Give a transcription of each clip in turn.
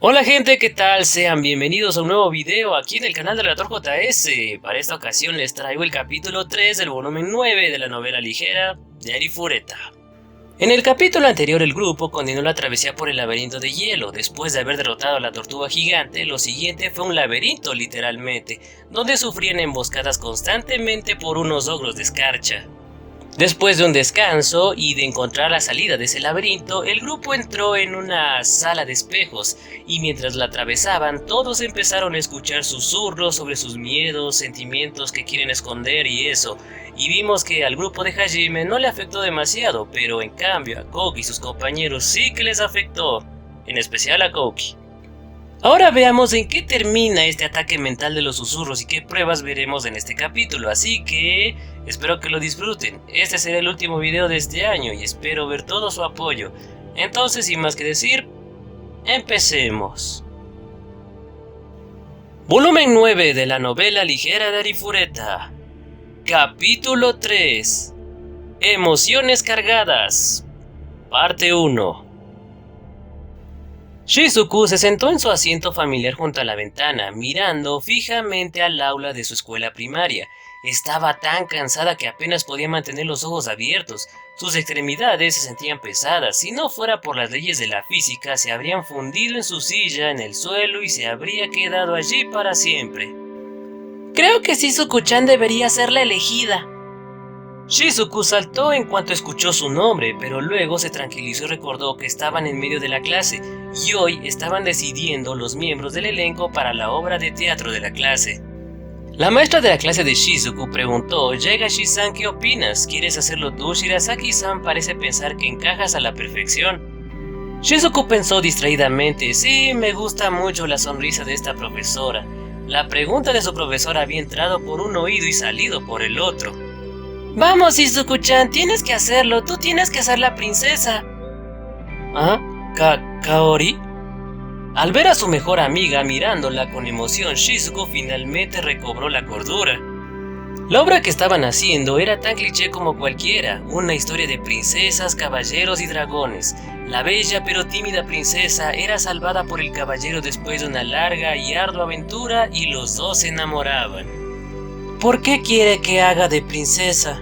Hola gente, ¿qué tal? Sean bienvenidos a un nuevo video aquí en el canal de Relator JS. Para esta ocasión les traigo el capítulo 3 del volumen 9 de la novela ligera de Arifureta. En el capítulo anterior el grupo continuó la travesía por el laberinto de hielo. Después de haber derrotado a la tortuga gigante, lo siguiente fue un laberinto literalmente, donde sufrían emboscadas constantemente por unos ogros de escarcha. Después de un descanso y de encontrar la salida de ese laberinto, el grupo entró en una sala de espejos y mientras la atravesaban todos empezaron a escuchar susurros sobre sus miedos, sentimientos que quieren esconder y eso, y vimos que al grupo de Hajime no le afectó demasiado, pero en cambio a Koki y sus compañeros sí que les afectó, en especial a Koki. Ahora veamos en qué termina este ataque mental de los susurros y qué pruebas veremos en este capítulo, así que espero que lo disfruten. Este será el último video de este año y espero ver todo su apoyo. Entonces, sin más que decir, empecemos. Volumen 9 de la novela ligera de Arifureta. Capítulo 3. Emociones cargadas. Parte 1. Shizuku se sentó en su asiento familiar junto a la ventana, mirando fijamente al aula de su escuela primaria. Estaba tan cansada que apenas podía mantener los ojos abiertos. Sus extremidades se sentían pesadas. Si no fuera por las leyes de la física, se habrían fundido en su silla en el suelo y se habría quedado allí para siempre. Creo que Shizuku-chan debería ser la elegida. Shizuku saltó en cuanto escuchó su nombre, pero luego se tranquilizó y recordó que estaban en medio de la clase, y hoy estaban decidiendo los miembros del elenco para la obra de teatro de la clase. La maestra de la clase de Shizuku preguntó: Yagashi-san, ¿qué opinas? ¿Quieres hacerlo tú? Shirasaki-san parece pensar que encajas a la perfección. Shizuku pensó distraídamente: sí, me gusta mucho la sonrisa de esta profesora. La pregunta de su profesora había entrado por un oído y salido por el otro. Vamos, Shizuku-chan, tienes que hacerlo, tú tienes que ser la princesa. ¿Ah? ¿Kaori? Al ver a su mejor amiga mirándola con emoción, Shizuku finalmente recobró la cordura. La obra que estaban haciendo era tan cliché como cualquiera, una historia de princesas, caballeros y dragones. La bella pero tímida princesa era salvada por el caballero después de una larga y ardua aventura y los dos se enamoraban. ¿Por qué quiere que haga de princesa?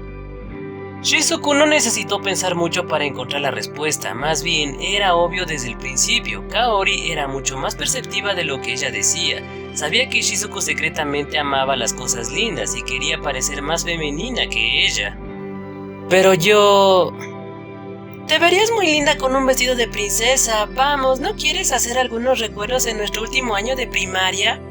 Shizuku no necesitó pensar mucho para encontrar la respuesta, más bien era obvio desde el principio. Kaori era mucho más perceptiva de lo que ella decía. Sabía que Shizuku secretamente amaba las cosas lindas y quería parecer más femenina que ella. Pero yo... Te verías muy linda con un vestido de princesa. Vamos, ¿no quieres hacer algunos recuerdos en nuestro último año de primaria?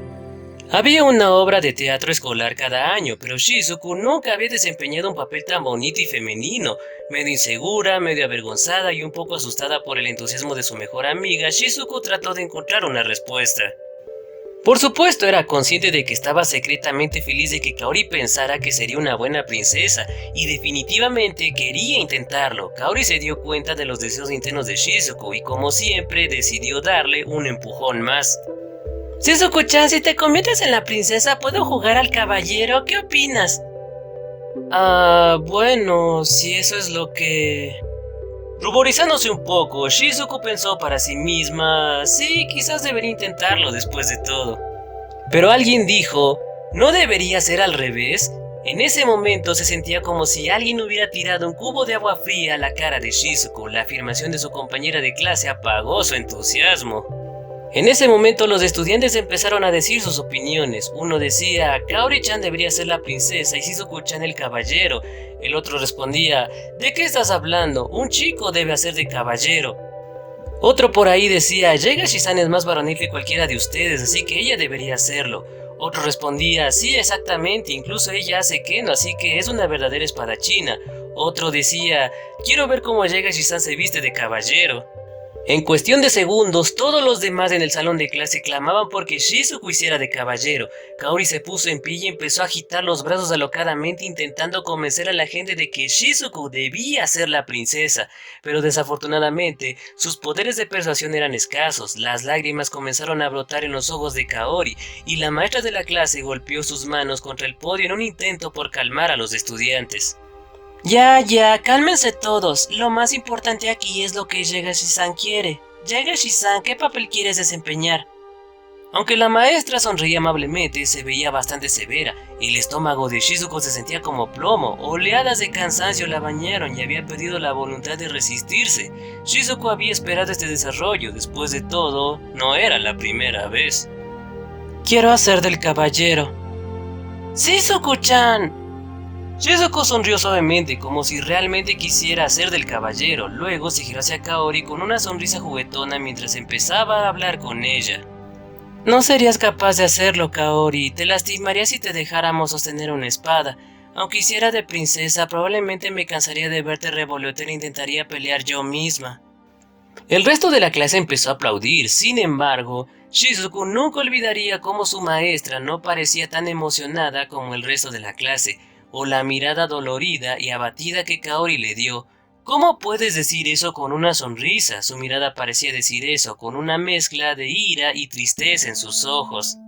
Había una obra de teatro escolar cada año, pero Shizuku nunca había desempeñado un papel tan bonito y femenino. Medio insegura, medio avergonzada y un poco asustada por el entusiasmo de su mejor amiga, Shizuku trató de encontrar una respuesta. Por supuesto, era consciente de que estaba secretamente feliz de que Kaori pensara que sería una buena princesa, y definitivamente quería intentarlo. Kaori se dio cuenta de los deseos internos de Shizuku y, como siempre, decidió darle un empujón más. Shizuku-chan, si te conviertes en la princesa, ¿puedo jugar al caballero? ¿Qué opinas? Bueno, si eso es lo que... Ruborizándose un poco, Shizuku pensó para sí misma: sí, quizás debería intentarlo después de todo. Pero alguien dijo: ¿no debería ser al revés? En ese momento se sentía como si alguien hubiera tirado un cubo de agua fría a la cara de Shizuku. La afirmación de su compañera de clase apagó su entusiasmo. En ese momento los estudiantes empezaron a decir sus opiniones. Uno decía: Kaori-chan debería ser la princesa y Shizuku-chan el caballero. El otro respondía: ¿de qué estás hablando? Un chico debe hacer de caballero. Otro por ahí decía: Yagashi-san es más varonil que cualquiera de ustedes, así que ella debería hacerlo. Otro respondía: sí, exactamente, incluso ella hace kendo, así que es una verdadera espadachina. Otro decía: quiero ver cómo Yagashi-san se viste de caballero. En cuestión de segundos, todos los demás en el salón de clase clamaban porque Shizuku hiciera de caballero. Kaori se puso en pie y empezó a agitar los brazos alocadamente intentando convencer a la gente de que Shizuku debía ser la princesa. Pero desafortunadamente, sus poderes de persuasión eran escasos. Las lágrimas comenzaron a brotar en los ojos de Kaori y la maestra de la clase golpeó sus manos contra el podio en un intento por calmar a los estudiantes. Ya, cálmense todos. Lo más importante aquí es lo que Yagashi-san quiere. Yagashi-san, ¿qué papel quieres desempeñar? Aunque la maestra sonreía amablemente, se veía bastante severa. El estómago de Shizuko se sentía como plomo. Oleadas de cansancio la bañaron y había perdido la voluntad de resistirse. Shizuko había esperado este desarrollo. Después de todo, no era la primera vez. Quiero hacer del caballero. ¡Shizuko-chan! Shizuko sonrió suavemente, como si realmente quisiera hacer del caballero. Luego se giró hacia Kaori con una sonrisa juguetona mientras empezaba a hablar con ella. No serías capaz de hacerlo, Kaori. Te lastimaría si te dejáramos sostener una espada. Aunque hiciera de princesa, probablemente me cansaría de verte revolotear e intentaría pelear yo misma. El resto de la clase empezó a aplaudir. Sin embargo, Shizuko nunca olvidaría cómo su maestra no parecía tan emocionada como el resto de la clase, o la mirada dolorida y abatida que Kaori le dio. ¿Cómo puedes decir eso con una sonrisa? Su mirada parecía decir eso, con una mezcla de ira y tristeza en sus ojos.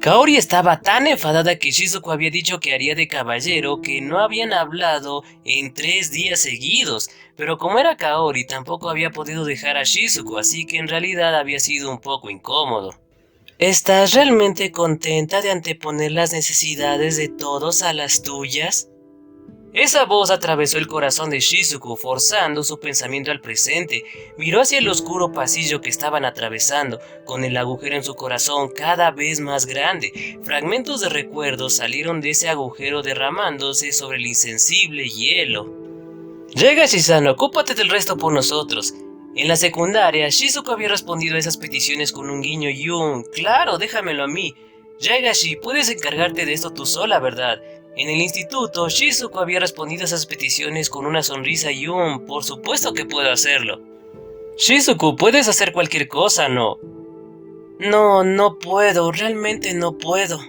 Kaori estaba tan enfadada que Shizuko había dicho que haría de caballero que no habían hablado en 3 días seguidos, pero como era Kaori tampoco había podido dejar a Shizuko, así que en realidad había sido un poco incómodo. ¿Estás realmente contenta de anteponer las necesidades de todos a las tuyas? Esa voz atravesó el corazón de Shizuko, forzando su pensamiento al presente. Miró hacia el oscuro pasillo que estaban atravesando, con el agujero en su corazón cada vez más grande. Fragmentos de recuerdos salieron de ese agujero derramándose sobre el insensible hielo. Yagashi-san, ocúpate del resto por nosotros. En la secundaria, Shizuko había respondido a esas peticiones con un guiño y un «Claro, déjamelo a mí». Yagashi, puedes encargarte de esto tú sola, ¿verdad? En el instituto, Shizuko había respondido a esas peticiones con una sonrisa y un «Por supuesto que puedo hacerlo». Shizuko, puedes hacer cualquier cosa, ¿no? No puedo, realmente no puedo.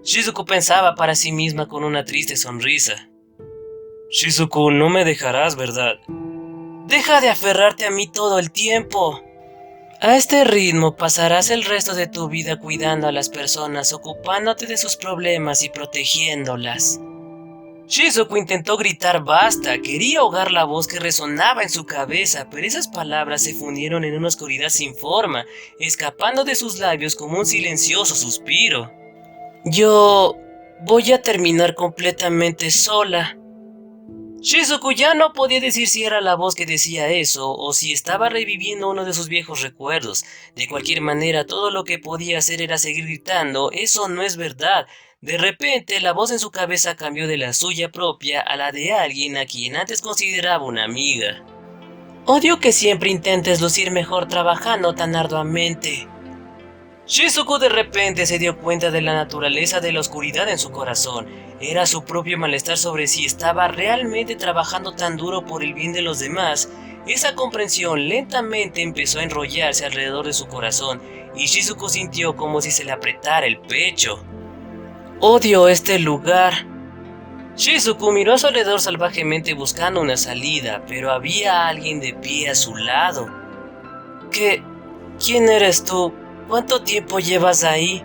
Shizuko pensaba para sí misma con una triste sonrisa. Shizuko, no me dejarás, ¿verdad? Deja de aferrarte a mí todo el tiempo. A este ritmo pasarás el resto de tu vida cuidando a las personas, ocupándote de sus problemas y protegiéndolas. Shizuko intentó gritar basta, quería ahogar la voz que resonaba en su cabeza, pero esas palabras se fundieron en una oscuridad sin forma, escapando de sus labios como un silencioso suspiro. Yo voy a terminar completamente sola. Shizuko ya no podía decir si era la voz que decía eso o si estaba reviviendo uno de sus viejos recuerdos. De cualquier manera, todo lo que podía hacer era seguir gritando, eso no es verdad. De repente, la voz en su cabeza cambió de la suya propia a la de alguien a quien antes consideraba una amiga. Odio que siempre intentes lucir mejor trabajando tan arduamente. Shizuko de repente se dio cuenta de la naturaleza de la oscuridad en su corazón. Era su propio malestar sobre si estaba realmente trabajando tan duro por el bien de los demás. Esa comprensión lentamente empezó a enrollarse alrededor de su corazón y Shizuko sintió como si se le apretara el pecho. Odio este lugar. Shizuko miró a su alrededor salvajemente buscando una salida, pero había alguien de pie a su lado. ¿Quién eres tú? ¿Cuánto tiempo llevas ahí?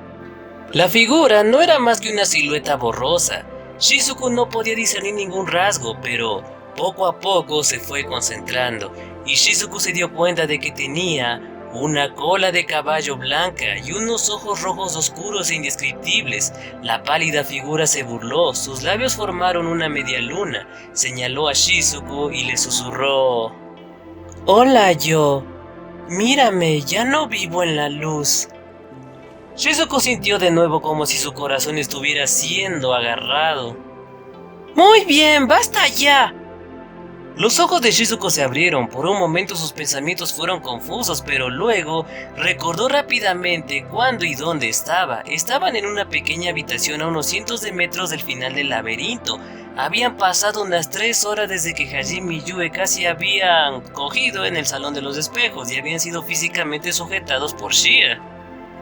La figura no era más que una silueta borrosa. Shizuko no podía discernir ningún rasgo, pero poco a poco se fue concentrando, y Shizuko se dio cuenta de que tenía una cola de caballo blanca y unos ojos rojos oscuros e indescriptibles. La pálida figura se burló, sus labios formaron una media luna, señaló a Shizuko y le susurró: Hola, yo. Mírame, ya no vivo en la luz. Shizuko sintió de nuevo como si su corazón estuviera siendo agarrado. Muy bien, basta ya. Los ojos de Shizuko se abrieron. Por un momento sus pensamientos fueron confusos, pero luego recordó rápidamente cuándo y dónde estaba. Estaban en una pequeña habitación a unos cientos de metros del final del laberinto. Habían pasado unas 3 horas desde que Hajime y Yue casi habían cogido en el salón de los espejos y habían sido físicamente sujetados por Shia.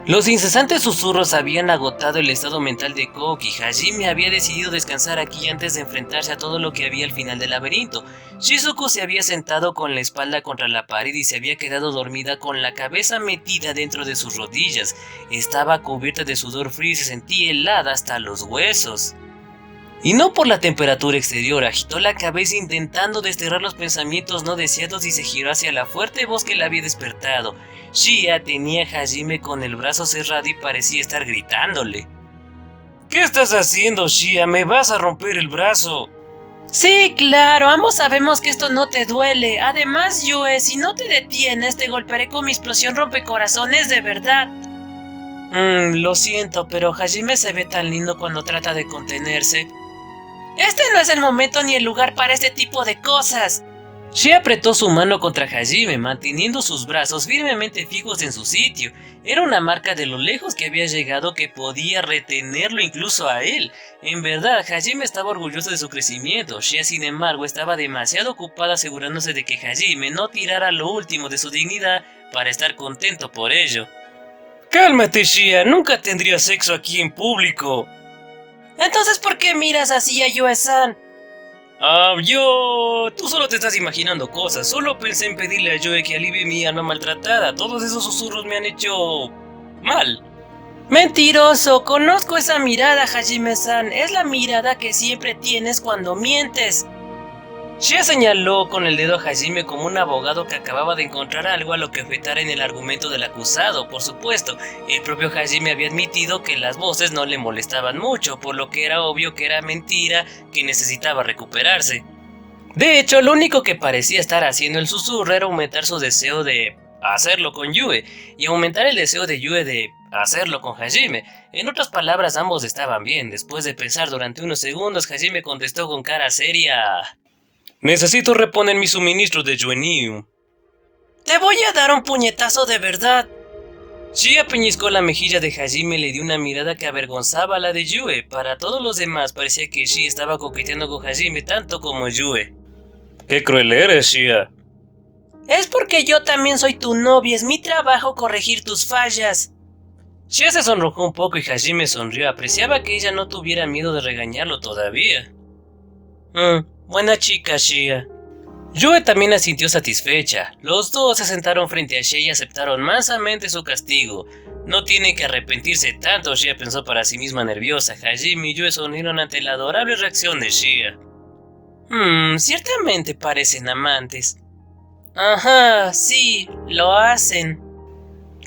Los incesantes susurros habían agotado el estado mental de Koki. Hajime había decidido descansar aquí antes de enfrentarse a todo lo que había al final del laberinto. Shizuko se había sentado con la espalda contra la pared y se había quedado dormida con la cabeza metida dentro de sus rodillas. Estaba cubierta de sudor frío y se sentía helada hasta los huesos. Y no por la temperatura exterior, agitó la cabeza intentando desterrar los pensamientos no deseados y se giró hacia la fuerte voz que la había despertado. Shia tenía a Hajime con el brazo cerrado y parecía estar gritándole. ¿Qué estás haciendo, Shia? ¡Me vas a romper el brazo! Sí, claro, ambos sabemos que esto no te duele. Además, Yue, si no te detienes, te golpearé con mi explosión rompecorazones de verdad. Lo siento, pero Hajime se ve tan lindo cuando trata de contenerse. Este no es el momento ni el lugar para este tipo de cosas. Shia apretó su mano contra Hajime, manteniendo sus brazos firmemente fijos en su sitio. Era una marca de lo lejos que había llegado que podía retenerlo incluso a él. En verdad, Hajime estaba orgulloso de su crecimiento. Shia, sin embargo, estaba demasiado ocupada asegurándose de que Hajime no tirara lo último de su dignidad para estar contento por ello. Cálmate, Shia, nunca tendría sexo aquí en público. Entonces, ¿por qué miras así a Yue-san? Tú solo te estás imaginando cosas. Solo pensé en pedirle a Yue que alivie mi alma maltratada. Todos esos susurros me han hecho mal. Mentiroso, conozco esa mirada, Hajime-san. Es la mirada que siempre tienes cuando mientes. Shia señaló con el dedo a Hajime como un abogado que acababa de encontrar algo a lo que objetar en el argumento del acusado. Por supuesto, el propio Hajime había admitido que las voces no le molestaban mucho, por lo que era obvio que era mentira, que necesitaba recuperarse. De hecho, lo único que parecía estar haciendo el susurro era aumentar su deseo de hacerlo con Yue, y aumentar el deseo de Yue de hacerlo con Hajime. En otras palabras, ambos estaban bien. Después de pensar durante unos segundos, Hajime contestó con cara seria: necesito reponer mi suministro de Juenium. Te voy a dar un puñetazo de verdad. Shia pellizcó la mejilla de Hajime y le dio una mirada que avergonzaba a la de Yue. Para todos los demás parecía que Shia estaba coqueteando con Hajime tanto como Yue. ¡Qué cruel eres, Shia! Es porque yo también soy tu novia, es mi trabajo corregir tus fallas. Shia se sonrojó un poco y Hajime sonrió. Apreciaba que ella no tuviera miedo de regañarlo todavía. Buena chica, Shia. Yue también la sintió satisfecha. Los dos se sentaron frente a Shia y aceptaron mansamente su castigo. No tienen que arrepentirse tanto, Shia pensó para sí misma nerviosa. Hajime y Yue sonrieron ante la adorable reacción de Shia. Ciertamente parecen amantes. Ajá, sí, lo hacen.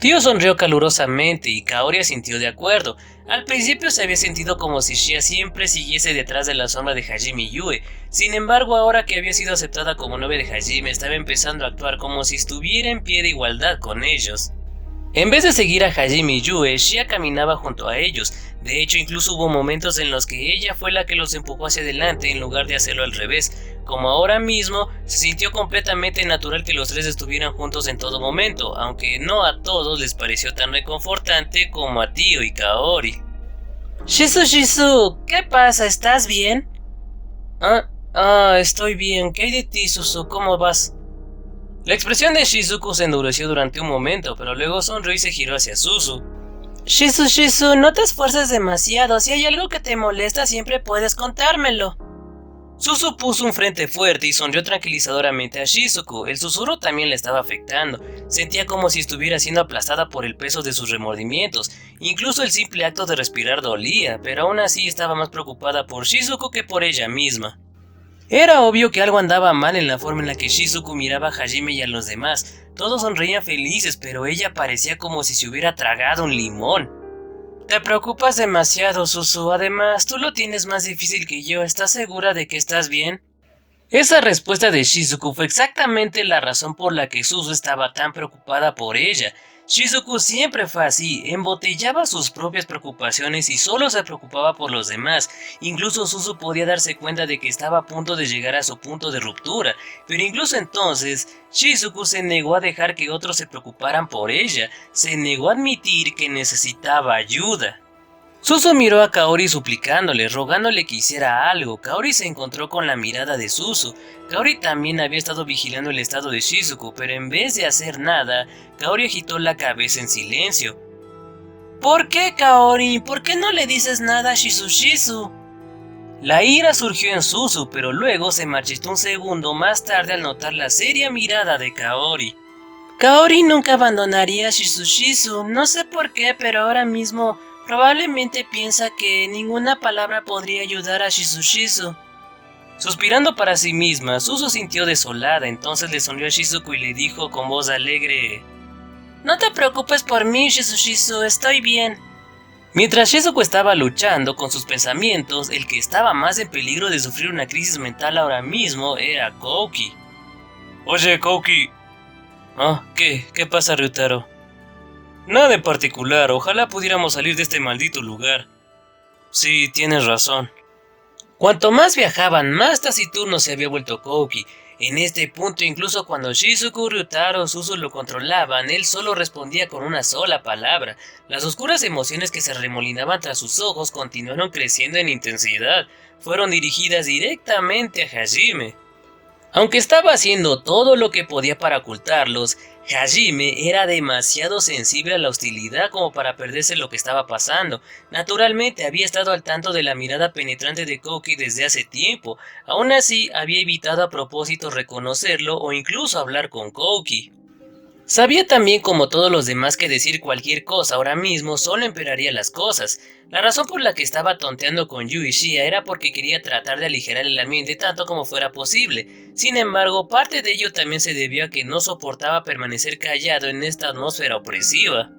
Tio sonrió calurosamente y Kaori asintió de acuerdo. Al principio se había sentido como si Shia siempre siguiese detrás de la sombra de Hajime y Yue. Sin embargo, ahora que había sido aceptada como novia de Hajime, estaba empezando a actuar como si estuviera en pie de igualdad con ellos. En vez de seguir a Hajime y Yue, Shia caminaba junto a ellos. De hecho, incluso hubo momentos en los que ella fue la que los empujó hacia adelante en lugar de hacerlo al revés. Como ahora mismo, se sintió completamente natural que los tres estuvieran juntos en todo momento, aunque no a todos les pareció tan reconfortante como a Tio y Kaori. Shizu, ¿qué pasa? ¿Estás bien? Estoy bien. ¿Qué hay de ti, Suzu? ¿Cómo vas? La expresión de Shizuku se endureció durante un momento, pero luego sonrió y se giró hacia Suzu. Shizu, no te esfuerces demasiado. Si hay algo que te molesta, siempre puedes contármelo. Suzu puso un frente fuerte y sonrió tranquilizadoramente a Shizuku. El susurro también le estaba afectando. Sentía como si estuviera siendo aplastada por el peso de sus remordimientos. Incluso el simple acto de respirar dolía, pero aún así estaba más preocupada por Shizuku que por ella misma. Era obvio que algo andaba mal en la forma en la que Shizuku miraba a Hajime y a los demás. Todos sonreían felices, pero ella parecía como si se hubiera tragado un limón. Te preocupas demasiado, Suzu. Además, tú lo tienes más difícil que yo. ¿Estás segura de que estás bien? Esa respuesta de Shizuku fue exactamente la razón por la que Suzu estaba tan preocupada por ella. Shizuku siempre fue así, embotellaba sus propias preocupaciones y solo se preocupaba por los demás. Incluso Suzu podía darse cuenta de que estaba a punto de llegar a su punto de ruptura, pero incluso entonces, Shizuku se negó a dejar que otros se preocuparan por ella, se negó a admitir que necesitaba ayuda. Suzu miró a Kaori suplicándole, rogándole que hiciera algo. Kaori se encontró con la mirada de Suzu. Kaori también había estado vigilando el estado de Shizuku, pero en vez de hacer nada, Kaori agitó la cabeza en silencio. ¿Por qué, Kaori? ¿Por qué no le dices nada a Shizu? La ira surgió en Suzu, pero luego se marchitó un segundo más tarde al notar la seria mirada de Kaori. Kaori nunca abandonaría a Shizu. No sé por qué, pero ahora mismo Probablemente piensa que ninguna palabra podría ayudar a Shizu. Suspirando para sí misma, Suzu sintió desolada, entonces le sonrió a Shizuku y le dijo con voz alegre: No te preocupes por mí, Shizu, estoy bien. Mientras Shizuku estaba luchando con sus pensamientos, el que estaba más en peligro de sufrir una crisis mental ahora mismo era Kouki. Oye, Kouki. ¿Qué pasa, Ryutaro? Nada en particular, ojalá pudiéramos salir de este maldito lugar. Sí, tienes razón. Cuanto más viajaban, más taciturno se había vuelto Kouki. En este punto, incluso cuando Shizuku, Ryutaro, Suzu lo controlaban, él solo respondía con una sola palabra. Las oscuras emociones que se remolinaban tras sus ojos continuaron creciendo en intensidad. Fueron dirigidas directamente a Hajime. Aunque estaba haciendo todo lo que podía para ocultarlos, Hajime era demasiado sensible a la hostilidad como para perderse lo que estaba pasando. Naturalmente había estado al tanto de la mirada penetrante de Kouki desde hace tiempo. Aún así, había evitado a propósito reconocerlo o incluso hablar con Kouki. Sabía también, como todos los demás, que decir cualquier cosa ahora mismo solo empeoraría las cosas. La razón por la que estaba tonteando con Yu y Shia era porque quería tratar de aligerar el ambiente tanto como fuera posible. Sin embargo, parte de ello también se debió a que no soportaba permanecer callado en esta atmósfera opresiva.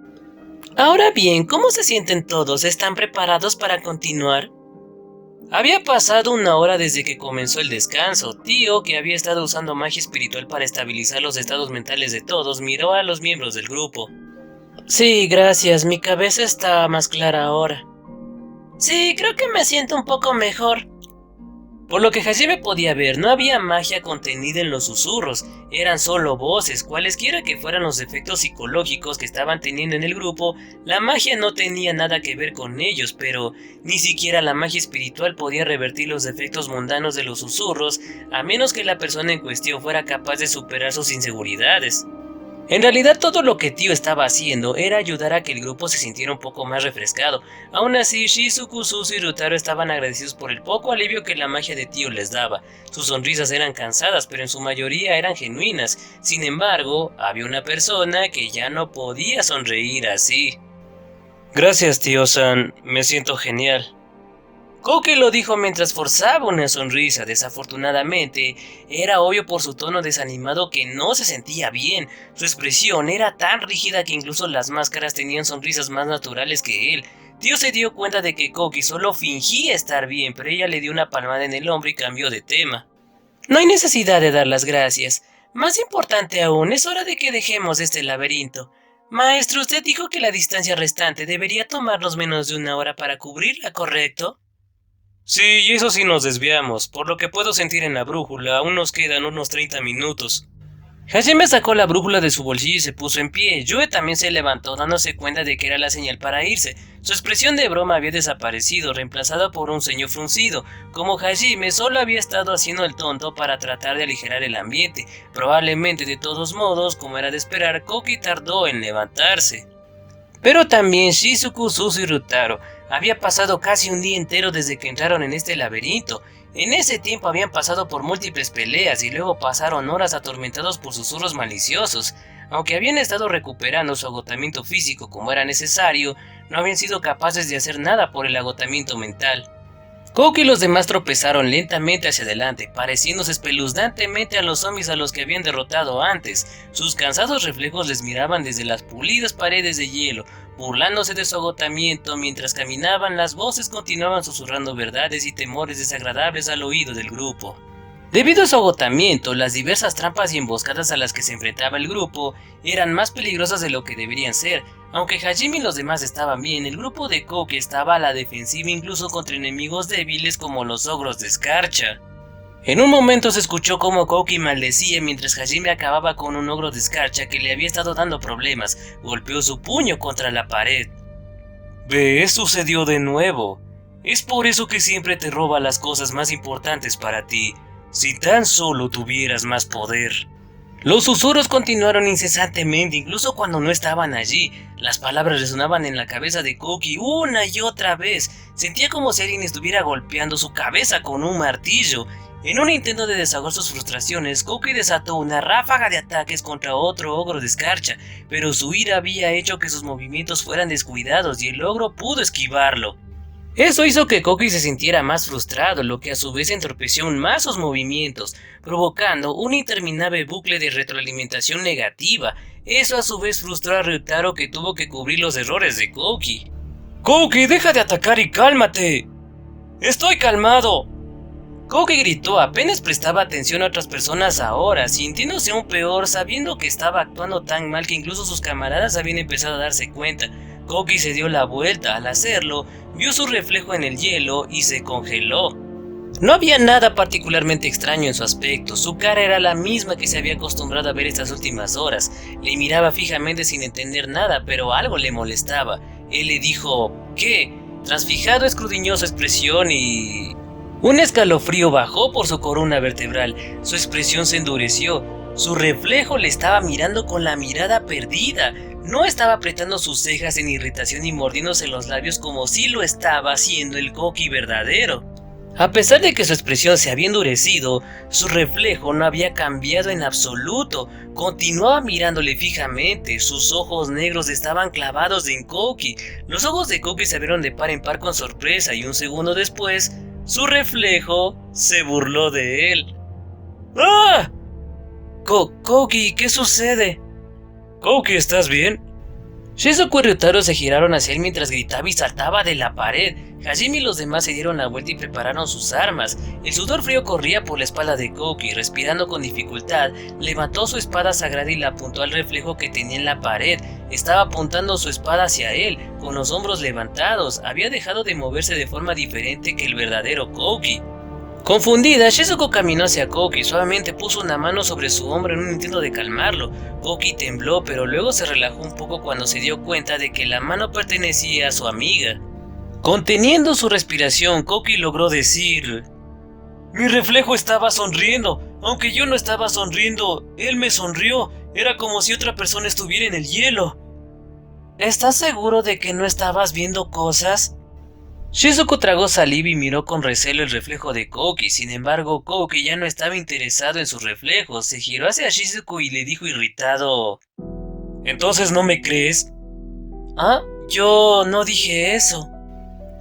Ahora bien, ¿cómo se sienten todos? ¿Están preparados para continuar? Había pasado 1 hora desde que comenzó el descanso. Tio, que había estado usando magia espiritual para estabilizar los estados mentales de todos, miró a los miembros del grupo. Sí, gracias, mi cabeza está más clara ahora. Sí, creo que me siento un poco mejor. Por lo que Hajime podía ver, no había magia contenida en los susurros, eran solo voces. Cualesquiera que fueran los efectos psicológicos que estaban teniendo en el grupo, la magia no tenía nada que ver con ellos, pero ni siquiera la magia espiritual podía revertir los efectos mundanos de los susurros, a menos que la persona en cuestión fuera capaz de superar sus inseguridades. En realidad, todo lo que Tio estaba haciendo era ayudar a que el grupo se sintiera un poco más refrescado. Aún así, Shizuku, Suzu y Ryutaro estaban agradecidos por el poco alivio que la magia de Tio les daba. Sus sonrisas eran cansadas, pero en su mayoría eran genuinas. Sin embargo, había una persona que ya no podía sonreír así. Gracias, Tio-san, me siento genial. Kouki lo dijo mientras forzaba una sonrisa. Desafortunadamente, era obvio por su tono desanimado que no se sentía bien. Su expresión era tan rígida que incluso las máscaras tenían sonrisas más naturales que él. Tio se dio cuenta de que Kouki solo fingía estar bien, pero ella le dio una palmada en el hombro y cambió de tema. No hay necesidad de dar las gracias. Más importante aún, es hora de que dejemos este laberinto. Maestro, usted dijo que la distancia restante debería tomarnos menos de 1 hora para cubrirla, ¿correcto? Sí, y eso sí nos desviamos. Por lo que puedo sentir en la brújula, aún nos quedan unos 30 minutos. Hajime sacó la brújula de su bolsillo y se puso en pie. Yue también se levantó, dándose cuenta de que era la señal para irse. Su expresión de broma había desaparecido, reemplazada por un ceño fruncido. Como Hajime solo había estado haciendo el tonto para tratar de aligerar el ambiente. Probablemente, de todos modos, como era de esperar, Kouki tardó en levantarse. Pero también Shizuku, Suzu y Ryutaro. Había pasado casi un día entero desde que entraron en este laberinto. En ese tiempo habían pasado por múltiples peleas y luego pasaron horas atormentados por susurros maliciosos. Aunque habían estado recuperando su agotamiento físico como era necesario, no habían sido capaces de hacer nada por el agotamiento mental. Kouki y los demás tropezaron lentamente hacia adelante, pareciéndose espeluznantemente a los zombies a los que habían derrotado antes. Sus cansados reflejos les miraban desde las pulidas paredes de hielo, burlándose de su agotamiento. Mientras caminaban, las voces continuaban susurrando verdades y temores desagradables al oído del grupo. Debido a su agotamiento, las diversas trampas y emboscadas a las que se enfrentaba el grupo eran más peligrosas de lo que deberían ser. Aunque Hajime y los demás estaban bien, el grupo de Kouki estaba a la defensiva incluso contra enemigos débiles como los ogros de escarcha. En un momento se escuchó como Kouki maldecía mientras Hajime acababa con un ogro de escarcha que le había estado dando problemas. Golpeó su puño contra la pared. ¿Ves? Sucedió de nuevo. Es por eso que siempre te roba las cosas más importantes para ti. Si tan solo tuvieras más poder. Los susurros continuaron incesantemente, incluso cuando no estaban allí. Las palabras resonaban en la cabeza de Kouki una y otra vez. Sentía como si alguien estuviera golpeando su cabeza con un martillo. En un intento de desahogar sus frustraciones, Koki desató una ráfaga de ataques contra otro ogro de escarcha, pero su ira había hecho que sus movimientos fueran descuidados y el ogro pudo esquivarlo. Eso hizo que Koki se sintiera más frustrado, lo que a su vez entorpeció aún más sus movimientos, provocando un interminable bucle de retroalimentación negativa. Eso a su vez frustró a Ryutaro, que tuvo que cubrir los errores de Koki. ¡Koki, deja de atacar y cálmate! ¡Estoy calmado! Koki gritó, apenas prestaba atención a otras personas ahora, sintiéndose aún peor, sabiendo que estaba actuando tan mal que incluso sus camaradas habían empezado a darse cuenta. Koki se dio la vuelta. Al hacerlo, vio su reflejo en el hielo y se congeló. No había nada particularmente extraño en su aspecto, su cara era la misma que se había acostumbrado a ver estas últimas horas. Le miraba fijamente sin entender nada, pero algo le molestaba. Él le dijo, ¿qué? Tras fijado escudriñó su expresión y... un escalofrío bajó por su columna vertebral, su expresión se endureció, su reflejo le estaba mirando con la mirada perdida. No estaba apretando sus cejas en irritación y mordiéndose los labios como si lo estaba haciendo el Koki verdadero. A pesar de que su expresión se había endurecido, su reflejo no había cambiado en absoluto. Continuaba mirándole fijamente, sus ojos negros estaban clavados en Koki. Los ojos de Koki se abrieron de par en par con sorpresa y un segundo después, su reflejo se burló de él. ¡Ah! Koki, ¿qué sucede? Koki, ¿estás bien? Shizuku y Ryutaro se giraron hacia él mientras gritaba y saltaba de la pared. Hajime y los demás se dieron la vuelta y prepararon sus armas. El sudor frío corría por la espalda de Koki. Respirando con dificultad, levantó su espada sagrada y la apuntó al reflejo que tenía en la pared. Estaba apuntando su espada hacia él, con los hombros levantados. Había dejado de moverse de forma diferente que el verdadero Koki. Confundida, Shizuku caminó hacia Koki, suavemente puso una mano sobre su hombro en un intento de calmarlo. Koki tembló, pero luego se relajó un poco cuando se dio cuenta de que la mano pertenecía a su amiga. Conteniendo su respiración, Koki logró decir: «Mi reflejo estaba sonriendo, aunque yo no estaba sonriendo, él me sonrió, era como si otra persona estuviera en el hielo». «¿Estás seguro de que no estabas viendo cosas?». Shizuku tragó saliva y miró con recelo el reflejo de Koki. Sin embargo, Koki ya no estaba interesado en sus reflejos. Se giró hacia Shizuku y le dijo irritado: «¿Entonces no me crees?». «Ah, yo no dije eso».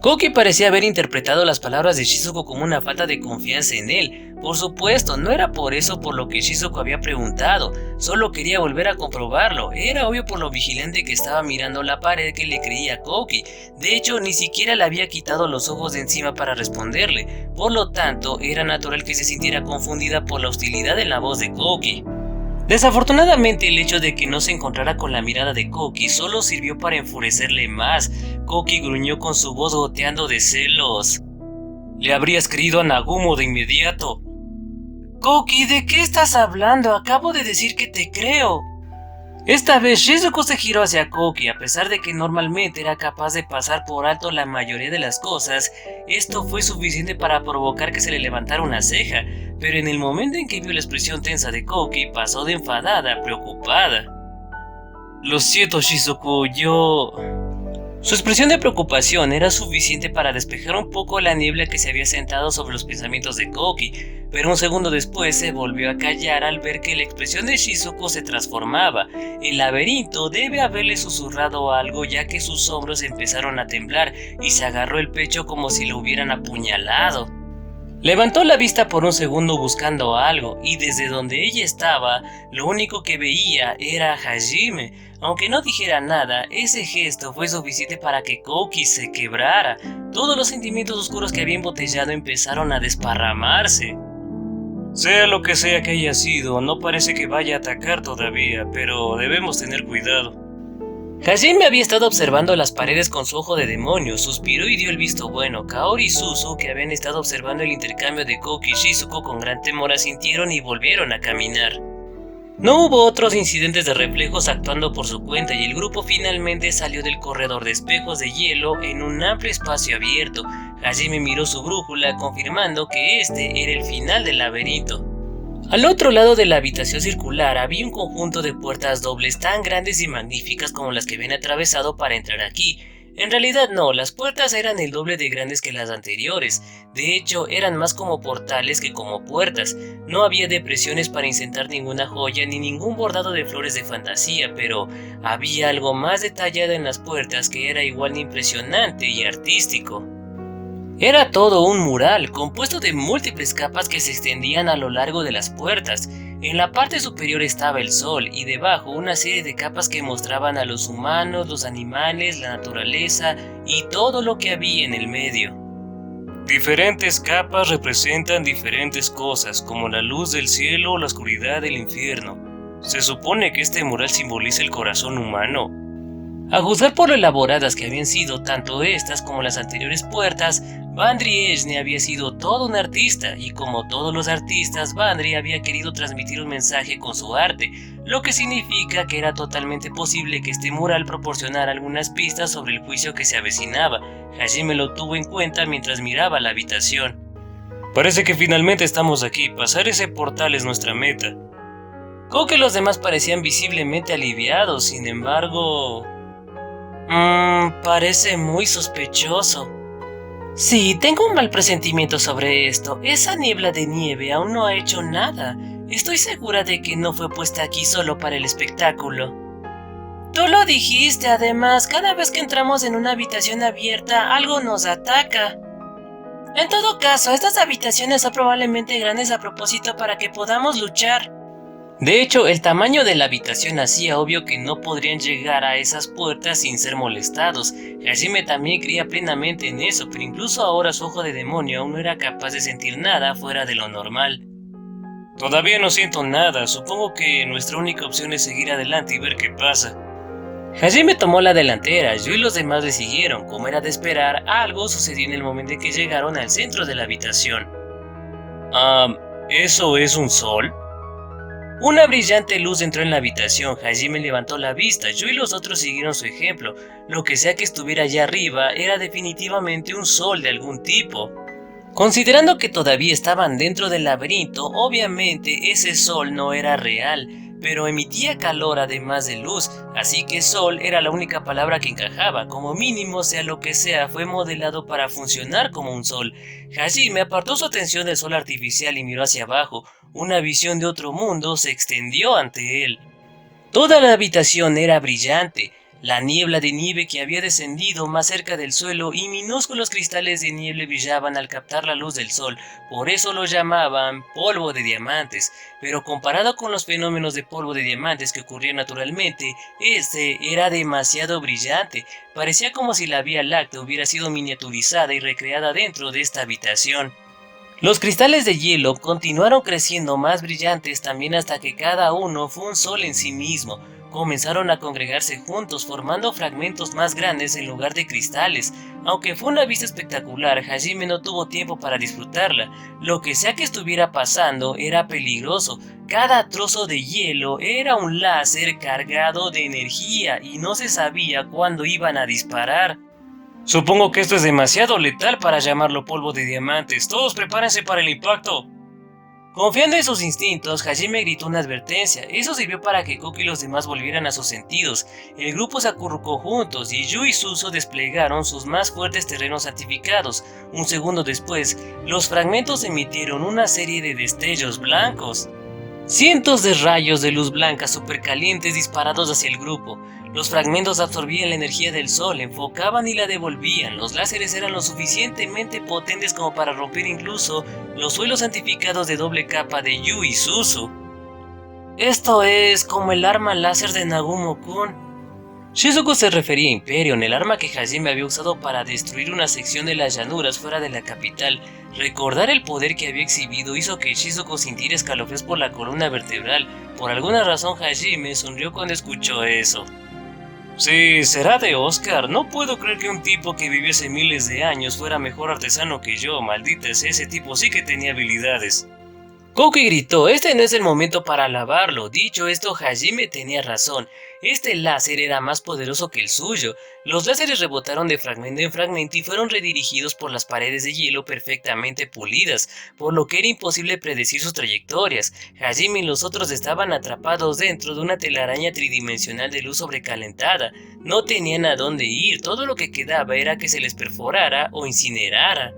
Koki parecía haber interpretado las palabras de Shizuku como una falta de confianza en él. Por supuesto, no era por eso por lo que Shizuku había preguntado, solo quería volver a comprobarlo. Era obvio por lo vigilante que estaba mirando la pared que le creía a Koki. De hecho, ni siquiera le había quitado los ojos de encima para responderle. Por lo tanto, era natural que se sintiera confundida por la hostilidad en la voz de Koki. Desafortunadamente, el hecho de que no se encontrara con la mirada de Koki solo sirvió para enfurecerle más. Koki gruñó con su voz goteando de celos: «Le habrías creído a Nagumo de inmediato». «Koki, ¿de qué estás hablando? Acabo de decir que te creo». Esta vez Shizuku se giró hacia Koki. A pesar de que normalmente era capaz de pasar por alto la mayoría de las cosas, esto fue suficiente para provocar que se le levantara una ceja, pero en el momento en que vio la expresión tensa de Koki, pasó de enfadada a preocupada. «Lo siento, Shizuku, yo...». Su expresión de preocupación era suficiente para despejar un poco la niebla que se había sentado sobre los pensamientos de Koki, pero un segundo después se volvió a callar al ver que la expresión de Shizuku se transformaba. El laberinto debe haberle susurrado algo, ya que sus hombros empezaron a temblar y se agarró el pecho como si lo hubieran apuñalado. Levantó la vista por un segundo buscando algo, y desde donde ella estaba, lo único que veía era a Hajime. Aunque no dijera nada, ese gesto fue suficiente para que Koki se quebrara. Todos los sentimientos oscuros que había embotellado empezaron a desparramarse. «Sea lo que sea que haya sido, no parece que vaya a atacar todavía, pero debemos tener cuidado». Hajime había estado observando las paredes con su ojo de demonio, suspiró y dio el visto bueno. Kaori y Suzu, que habían estado observando el intercambio de Koki y Shizuku con gran temor, asintieron y volvieron a caminar. No hubo otros incidentes de reflejos actuando por su cuenta y el grupo finalmente salió del corredor de espejos de hielo en un amplio espacio abierto. Hajime miró su brújula, confirmando que este era el final del laberinto. Al otro lado de la habitación circular había un conjunto de puertas dobles tan grandes y magníficas como las que habían atravesado para entrar aquí. En realidad no, las puertas eran el doble de grandes que las anteriores. De hecho, eran más como portales que como puertas. No había depresiones para insertar ninguna joya ni ningún bordado de flores de fantasía, pero había algo más detallado en las puertas que era igual de impresionante y artístico. Era todo un mural compuesto de múltiples capas que se extendían a lo largo de las puertas. En la parte superior estaba el sol y debajo una serie de capas que mostraban a los humanos, los animales, la naturaleza y todo lo que había en el medio. Diferentes capas representan diferentes cosas, como la luz del cielo o la oscuridad del infierno. Se supone que este mural simboliza el corazón humano. A juzgar por lo elaboradas que habían sido tanto estas como las anteriores puertas, Bandry Eshne había sido todo un artista, y como todos los artistas, Bandry había querido transmitir un mensaje con su arte, lo que significa que era totalmente posible que este mural proporcionara algunas pistas sobre el juicio que se avecinaba. Hajime lo tuvo en cuenta mientras miraba la habitación. Parece que finalmente estamos aquí. Pasar ese portal es nuestra meta. Coque y los demás parecían visiblemente aliviados, sin embargo... parece muy sospechoso. Sí, tengo un mal presentimiento sobre esto. Esa niebla de nieve aún no ha hecho nada. Estoy segura de que no fue puesta aquí solo para el espectáculo. Tú lo dijiste, además, cada vez que entramos en una habitación abierta, algo nos ataca. En todo caso, estas habitaciones son probablemente grandes a propósito para que podamos luchar. De hecho, el tamaño de la habitación hacía obvio que no podrían llegar a esas puertas sin ser molestados. Hajime también creía plenamente en eso, pero incluso ahora su ojo de demonio aún no era capaz de sentir nada fuera de lo normal. Todavía no siento nada. Supongo que nuestra única opción es seguir adelante y ver qué pasa. Hajime tomó la delantera, yo y los demás le siguieron. Como era de esperar, algo sucedió en el momento en que llegaron al centro de la habitación. ¿Eso es un sol? Una brillante luz entró en la habitación. Hajime levantó la vista, yo y los otros siguieron su ejemplo. Lo que sea que estuviera allá arriba era definitivamente un sol de algún tipo. Considerando que todavía estaban dentro del laberinto, obviamente ese sol no era real, pero emitía calor además de luz, así que sol era la única palabra que encajaba. Como mínimo, sea lo que sea, fue modelado para funcionar como un sol. Hajime apartó su atención del sol artificial y miró hacia abajo. Una visión de otro mundo se extendió ante él. Toda la habitación era brillante. La niebla de nieve que había descendido más cerca del suelo y minúsculos cristales de nieve brillaban al captar la luz del sol, por eso lo llamaban polvo de diamantes, pero comparado con los fenómenos de polvo de diamantes que ocurrían naturalmente, este era demasiado brillante. Parecía como si la Vía Láctea hubiera sido miniaturizada y recreada dentro de esta habitación. Los cristales de hielo continuaron creciendo más brillantes también hasta que cada uno fue un sol en sí mismo. Comenzaron a congregarse juntos formando fragmentos más grandes en lugar de cristales. Aunque fue una vista espectacular, Hajime no tuvo tiempo para disfrutarla. Lo que sea que estuviera pasando era peligroso. Cada trozo de hielo era un láser cargado de energía y no se sabía cuándo iban a disparar. Supongo que esto es demasiado letal para llamarlo polvo de diamantes. Todos prepárense para el impacto. Confiando en sus instintos, Hajime gritó una advertencia. Eso sirvió para que Koki y los demás volvieran a sus sentidos. El grupo se acurrucó juntos y Yu y Suzu desplegaron sus más fuertes terrenos santificados. Un segundo después, los fragmentos emitieron una serie de destellos blancos. Cientos de rayos de luz blanca supercalientes disparados hacia el grupo. Los fragmentos absorbían la energía del sol, enfocaban y la devolvían. Los láseres eran lo suficientemente potentes como para romper incluso los suelos santificados de doble capa de Yu y Suzu. Esto es como el arma láser de Nagumo-kun. Shizuku se refería a Imperion, el arma que Hajime había usado para destruir una sección de las llanuras fuera de la capital. Recordar el poder que había exhibido hizo que Shizuku sintiera escalofríos por la columna vertebral. Por alguna razón Hajime sonrió cuando escuchó eso. Sí, será de Oscar. No puedo creer que un tipo que viviese miles de años fuera mejor artesano que yo. Maldita sea, ese tipo sí que tenía habilidades. Koki gritó, este no es el momento para alabarlo. Dicho esto, Hajime tenía razón. Este láser era más poderoso que el suyo. Los láseres rebotaron de fragmento en fragmento y fueron redirigidos por las paredes de hielo perfectamente pulidas, por lo que era imposible predecir sus trayectorias. Hajime y los otros estaban atrapados dentro de una telaraña tridimensional de luz sobrecalentada. No tenían a dónde ir, todo lo que quedaba era que se les perforara o incinerara.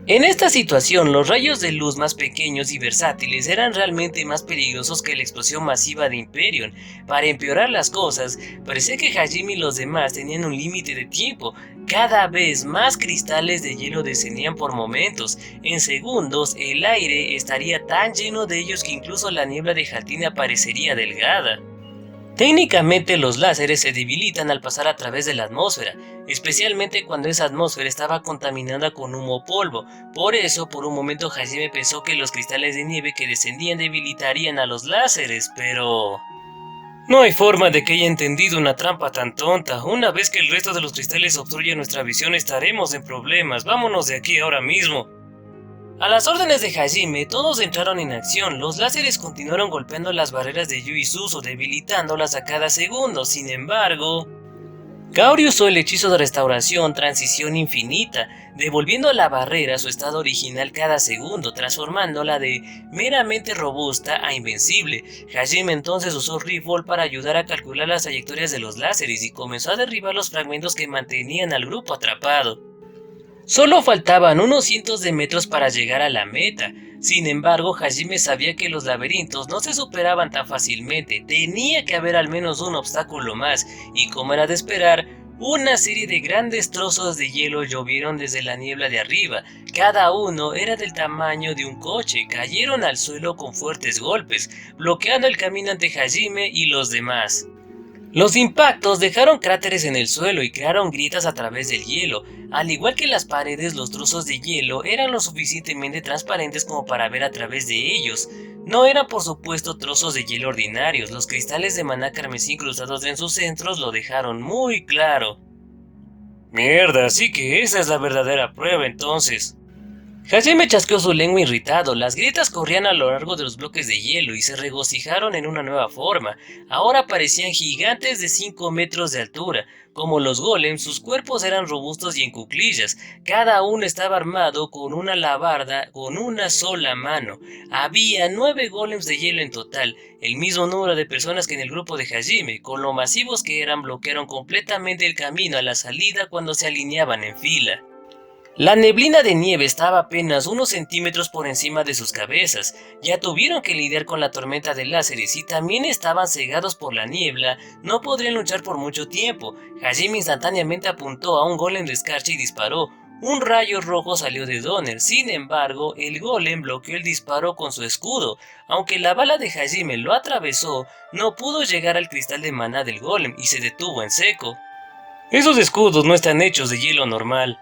En esta situación, los rayos de luz más pequeños y versátiles eran realmente más peligrosos que la explosión masiva de Hyperion. Para empeorar las cosas, parecía que Hajime y los demás tenían un límite de tiempo. Cada vez más cristales de hielo descendían por momentos. En segundos, el aire estaría tan lleno de ellos que incluso la niebla de Hatina parecería delgada. Técnicamente los láseres se debilitan al pasar a través de la atmósfera, especialmente cuando esa atmósfera estaba contaminada con humo o polvo. Por eso, por un momento Hajime pensó que los cristales de nieve que descendían debilitarían a los láseres, pero... No hay forma de que haya entendido una trampa tan tonta. Una vez que el resto de los cristales obstruya nuestra visión estaremos en problemas. Vámonos de aquí ahora mismo. A las órdenes de Hajime, todos entraron en acción. Los láseres continuaron golpeando las barreras de Yu y Suzu, debilitándolas a cada segundo. Sin embargo, Kaori usó el hechizo de restauración Transición Infinita, devolviendo a la barrera su estado original cada segundo, transformándola de meramente robusta a invencible. Hajime entonces usó Riftball para ayudar a calcular las trayectorias de los láseres y comenzó a derribar los fragmentos que mantenían al grupo atrapado. Solo faltaban unos cientos de metros para llegar a la meta. Sin embargo, Hajime sabía que los laberintos no se superaban tan fácilmente. Tenía que haber al menos un obstáculo más, y como era de esperar, una serie de grandes trozos de hielo llovieron desde la niebla de arriba. Cada uno era del tamaño de un coche. Cayeron al suelo con fuertes golpes, bloqueando el camino ante Hajime y los demás. Los impactos dejaron cráteres en el suelo y crearon grietas a través del hielo. Al igual que las paredes, los trozos de hielo eran lo suficientemente transparentes como para ver a través de ellos. No eran por supuesto trozos de hielo ordinarios, los cristales de maná carmesí incrustados en sus centros lo dejaron muy claro. Mierda, así que esa es la verdadera prueba entonces. Hajime chasqueó su lengua irritado. Las grietas corrían a lo largo de los bloques de hielo y se regocijaron en una nueva forma. Ahora parecían gigantes de 5 metros de altura. Como los golems, sus cuerpos eran robustos y en cuclillas. Cada uno estaba armado con una alabarda con una sola mano. Había 9 golems de hielo en total, el mismo número de personas que en el grupo de Hajime. Con lo masivos que eran, bloquearon completamente el camino a la salida cuando se alineaban en fila. La neblina de nieve estaba apenas unos centímetros por encima de sus cabezas. Ya tuvieron que lidiar con la tormenta de láseres y también estaban cegados por la niebla. No podrían luchar por mucho tiempo. Hajime instantáneamente apuntó a un golem de escarcha y disparó. Un rayo rojo salió de Donner. Sin embargo, el golem bloqueó el disparo con su escudo. Aunque la bala de Hajime lo atravesó, no pudo llegar al cristal de maná del golem y se detuvo en seco. Esos escudos no están hechos de hielo normal.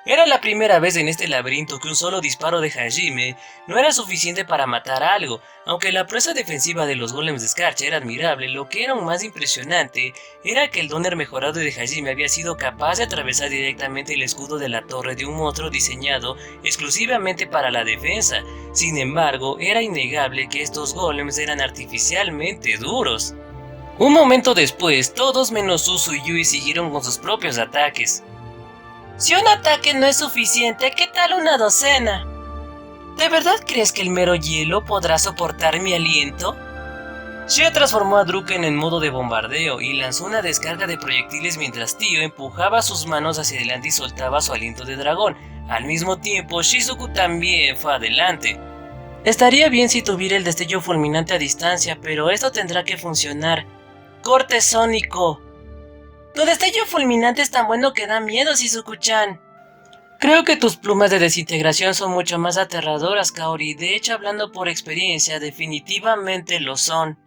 Era la primera vez en este laberinto que un solo disparo de Hajime no era suficiente para matar algo. Aunque la proeza defensiva de los golems de escarcha era admirable, lo que era aún más impresionante era que el Donner mejorado de Hajime había sido capaz de atravesar directamente el escudo de la torre de un monstruo diseñado exclusivamente para la defensa. Sin embargo, era innegable que estos golems eran artificialmente duros. Un momento después, todos menos Suzu y Yui siguieron con sus propios ataques. Si un ataque no es suficiente, ¿qué tal una docena? ¿De verdad crees que el mero hielo podrá soportar mi aliento? Shia transformó a Druken en modo de bombardeo y lanzó una descarga de proyectiles mientras Tio empujaba sus manos hacia adelante y soltaba su aliento de dragón. Al mismo tiempo, Shizuku también fue adelante. Estaría bien si tuviera el destello fulminante a distancia, pero esto tendrá que funcionar. ¡Corte sónico! Tu destello fulminante es tan bueno que da miedo, Shizuku-chan. Creo que tus plumas de desintegración son mucho más aterradoras, Kaori. De hecho, hablando por experiencia, definitivamente lo son.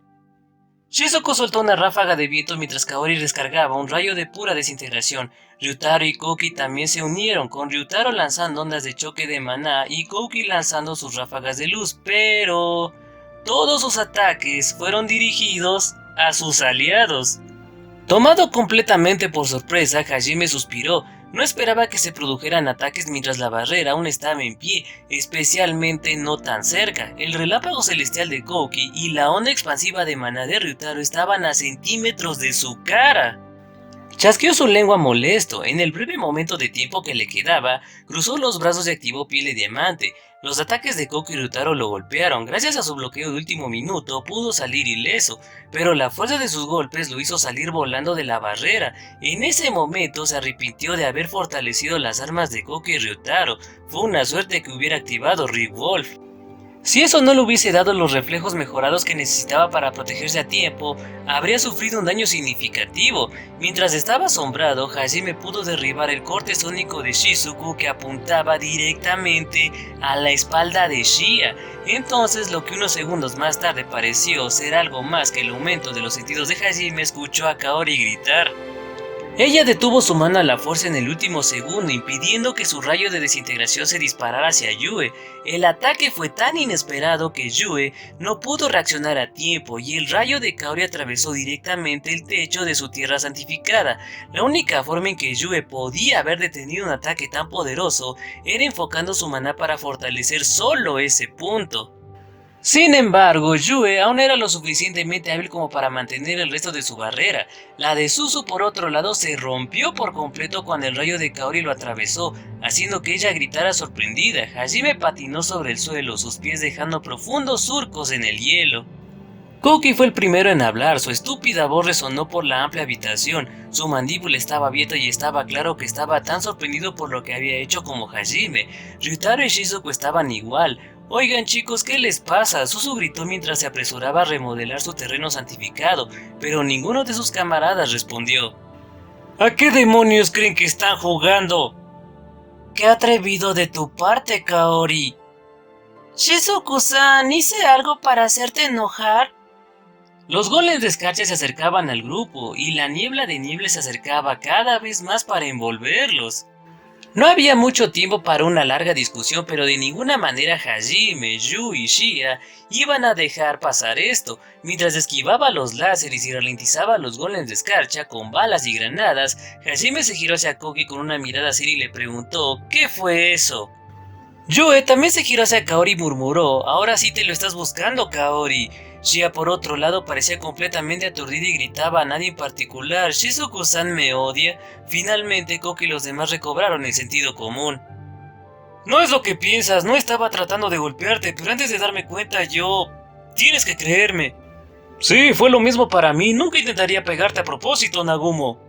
Shizuku soltó una ráfaga de viento mientras Kaori descargaba un rayo de pura desintegración. Ryutaro y Kouki también se unieron, con Ryutaro lanzando ondas de choque de maná y Kouki lanzando sus ráfagas de luz, pero todos sus ataques fueron dirigidos a sus aliados. Tomado completamente por sorpresa, Hajime suspiró. No esperaba que se produjeran ataques mientras la barrera aún estaba en pie, especialmente no tan cerca. El relámpago celestial de Kouki y la onda expansiva de maná de Ryutaro estaban a centímetros de su cara. Chasqueó su lengua molesto. En el breve momento de tiempo que le quedaba, cruzó los brazos y activó piel de diamante. Los ataques de Kouki y Ryutaro lo golpearon. Gracias a su bloqueo de último minuto, pudo salir ileso, pero la fuerza de sus golpes lo hizo salir volando de la barrera. En ese momento se arrepintió de haber fortalecido las armas de Kouki y Ryutaro. Fue una suerte que hubiera activado Rick Wolf. Si eso no le hubiese dado los reflejos mejorados que necesitaba para protegerse a tiempo, habría sufrido un daño significativo. Mientras estaba asombrado, Hajime pudo derribar el corte sónico de Shizuku que apuntaba directamente a la espalda de Shia. Entonces, lo que unos segundos más tarde pareció ser algo más que el aumento de los sentidos de Hajime, escuchó a Kaori gritar. Ella detuvo su mano a la fuerza en el último segundo, impidiendo que su rayo de desintegración se disparara hacia Yue. El ataque fue tan inesperado que Yue no pudo reaccionar a tiempo y el rayo de Kaori atravesó directamente el techo de su tierra santificada. La única forma en que Yue podía haber detenido un ataque tan poderoso era enfocando su maná para fortalecer solo ese punto. Sin embargo, Yue aún era lo suficientemente hábil como para mantener el resto de su barrera. La de Suzu, por otro lado, se rompió por completo cuando el rayo de Kaori lo atravesó, haciendo que ella gritara sorprendida. Hajime patinó sobre el suelo, sus pies dejando profundos surcos en el hielo. Kouki fue el primero en hablar. Su estúpida voz resonó por la amplia habitación. Su mandíbula estaba abierta y estaba claro que estaba tan sorprendido por lo que había hecho como Hajime. Ryutaro y Shizuku estaban igual. Oigan chicos, ¿qué les pasa? Suzu gritó mientras se apresuraba a remodelar su terreno santificado, pero ninguno de sus camaradas respondió. ¿A qué demonios creen que están jugando? ¡Qué atrevido de tu parte, Kaori! Shizuku-san, ¿hice algo para hacerte enojar? Los golems de escarcha se acercaban al grupo, y la niebla de nieve se acercaba cada vez más para envolverlos. No había mucho tiempo para una larga discusión, pero de ninguna manera Hajime, Yu y Shia iban a dejar pasar esto. Mientras esquivaba los láseres y ralentizaba a los golems de escarcha con balas y granadas, Hajime se giró hacia Kouki con una mirada seria y le preguntó ¿qué fue eso? Yue también se giró hacia Kaori y murmuró ahora sí te lo estás buscando, Kaori. Shia por otro lado parecía completamente aturdida y gritaba a nadie en particular. ¿Shizuku-san me odia? Finalmente Kouki y los demás recobraron el sentido común. No es lo que piensas, no estaba tratando de golpearte, pero antes de darme cuenta yo... Tienes que creerme. Sí, fue lo mismo para mí, nunca intentaría pegarte a propósito, Nagumo.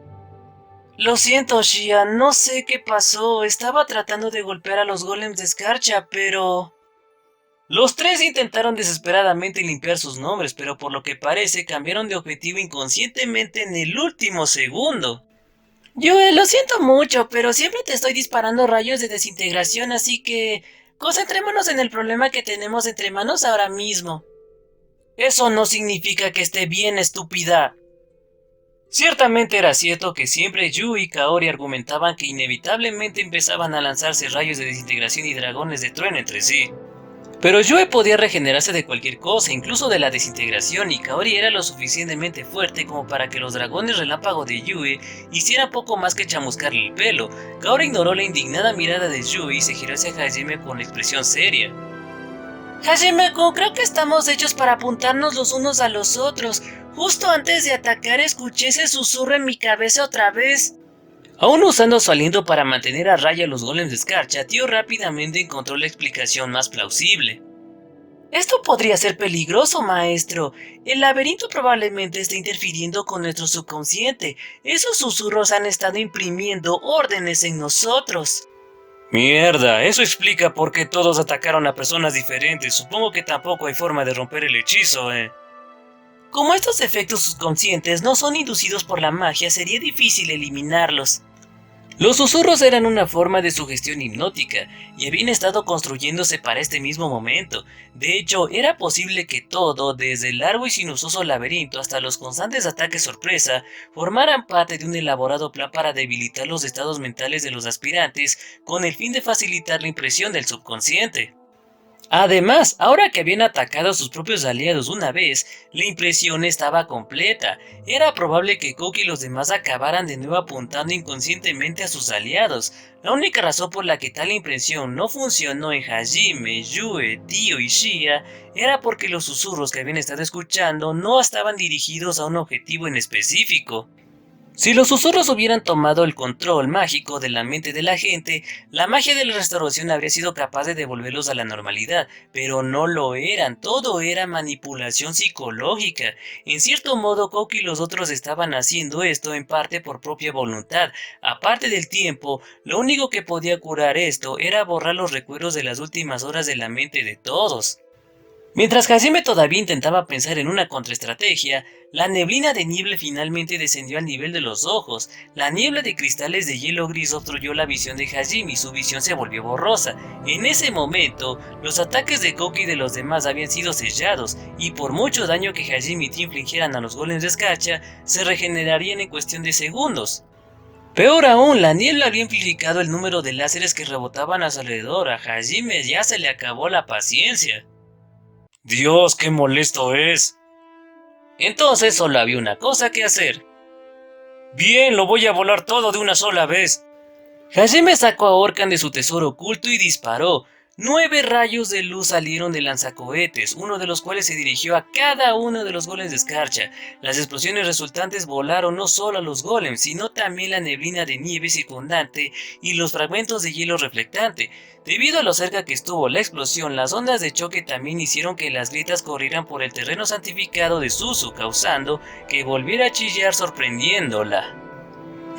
Lo siento, Shia, no sé qué pasó, estaba tratando de golpear a los golems de escarcha, pero... Los tres intentaron desesperadamente limpiar sus nombres, pero por lo que parece cambiaron de objetivo inconscientemente en el último segundo. Yue, lo siento mucho, pero siempre te estoy disparando rayos de desintegración, así que... concentrémonos en el problema que tenemos entre manos ahora mismo. Eso no significa que esté bien, estúpida. Ciertamente era cierto que siempre Yu y Kaori argumentaban que inevitablemente empezaban a lanzarse rayos de desintegración y dragones de trueno entre sí. Pero Yue podía regenerarse de cualquier cosa, incluso de la desintegración, y Kaori era lo suficientemente fuerte como para que los dragones relámpago de Yue hicieran poco más que chamuscarle el pelo. Kaori ignoró la indignada mirada de Yue y se giró hacia Hajime con expresión seria. Hajime-kun, creo que estamos hechos para apuntarnos los unos a los otros. Justo antes de atacar escuché ese susurro en mi cabeza otra vez. Aún usando su aliento para mantener a raya a los golems de escarcha, Tio rápidamente encontró la explicación más plausible. Esto podría ser peligroso, maestro. El laberinto probablemente está interfiriendo con nuestro subconsciente. Esos susurros han estado imprimiendo órdenes en nosotros. Mierda, eso explica por qué todos atacaron a personas diferentes. Supongo que tampoco hay forma de romper el hechizo, Como estos efectos subconscientes no son inducidos por la magia, sería difícil eliminarlos. Los susurros eran una forma de sugestión hipnótica y habían estado construyéndose para este mismo momento. De hecho, era posible que todo, desde el largo y sinuoso laberinto hasta los constantes ataques sorpresa, formaran parte de un elaborado plan para debilitar los estados mentales de los aspirantes con el fin de facilitar la impresión del subconsciente. Además, ahora que habían atacado a sus propios aliados una vez, la impresión estaba completa. Era probable que Koki y los demás acabaran de nuevo apuntando inconscientemente a sus aliados. La única razón por la que tal impresión no funcionó en Hajime, Yue, Dio y Shia era porque los susurros que habían estado escuchando no estaban dirigidos a un objetivo en específico. Si los susurros hubieran tomado el control mágico de la mente de la gente, la magia de la restauración habría sido capaz de devolverlos a la normalidad, pero no lo eran, todo era manipulación psicológica. En cierto modo, Koki y los otros estaban haciendo esto en parte por propia voluntad. Aparte del tiempo, lo único que podía curar esto era borrar los recuerdos de las últimas horas de la mente de todos. Mientras Hajime todavía intentaba pensar en una contraestrategia, la neblina de niebla finalmente descendió al nivel de los ojos. La niebla de cristales de hielo gris obstruyó la visión de Hajime y su visión se volvió borrosa. En ese momento, los ataques de Koki y de los demás habían sido sellados, y por mucho daño que Hajime y Tea infligieran a los golems de escarcha, se regenerarían en cuestión de segundos. Peor aún, la niebla había amplificado el número de láseres que rebotaban a su alrededor. A Hajime ya se le acabó la paciencia. Dios, qué molesto es. Entonces solo había una cosa que hacer. Bien, lo voy a volar todo de una sola vez. Hajime sacó a Orkan de su tesoro oculto y disparó. 9 rayos de luz salieron del lanzacohetes, uno de los cuales se dirigió a cada uno de los golems de escarcha. Las explosiones resultantes volaron no solo a los golems, sino también la neblina de nieve circundante y los fragmentos de hielo reflectante. Debido a lo cerca que estuvo la explosión, las ondas de choque también hicieron que las grietas corrieran por el terreno santificado de Suzu, causando que volviera a chillar sorprendiéndola.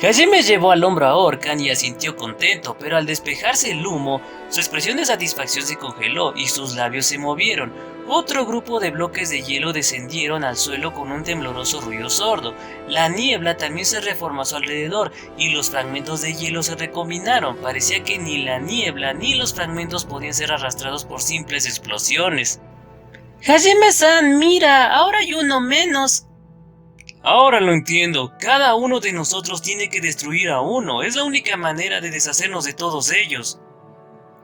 Hajime llevó al hombro a Orkan y asintió contento, pero al despejarse el humo, su expresión de satisfacción se congeló y sus labios se movieron. Otro grupo de bloques de hielo descendieron al suelo con un tembloroso ruido sordo. La niebla también se reformó a su alrededor y los fragmentos de hielo se recombinaron. Parecía que ni la niebla ni los fragmentos podían ser arrastrados por simples explosiones. Hajime-san, mira, ahora hay uno menos. Ahora lo entiendo, cada uno de nosotros tiene que destruir a uno, es la única manera de deshacernos de todos ellos.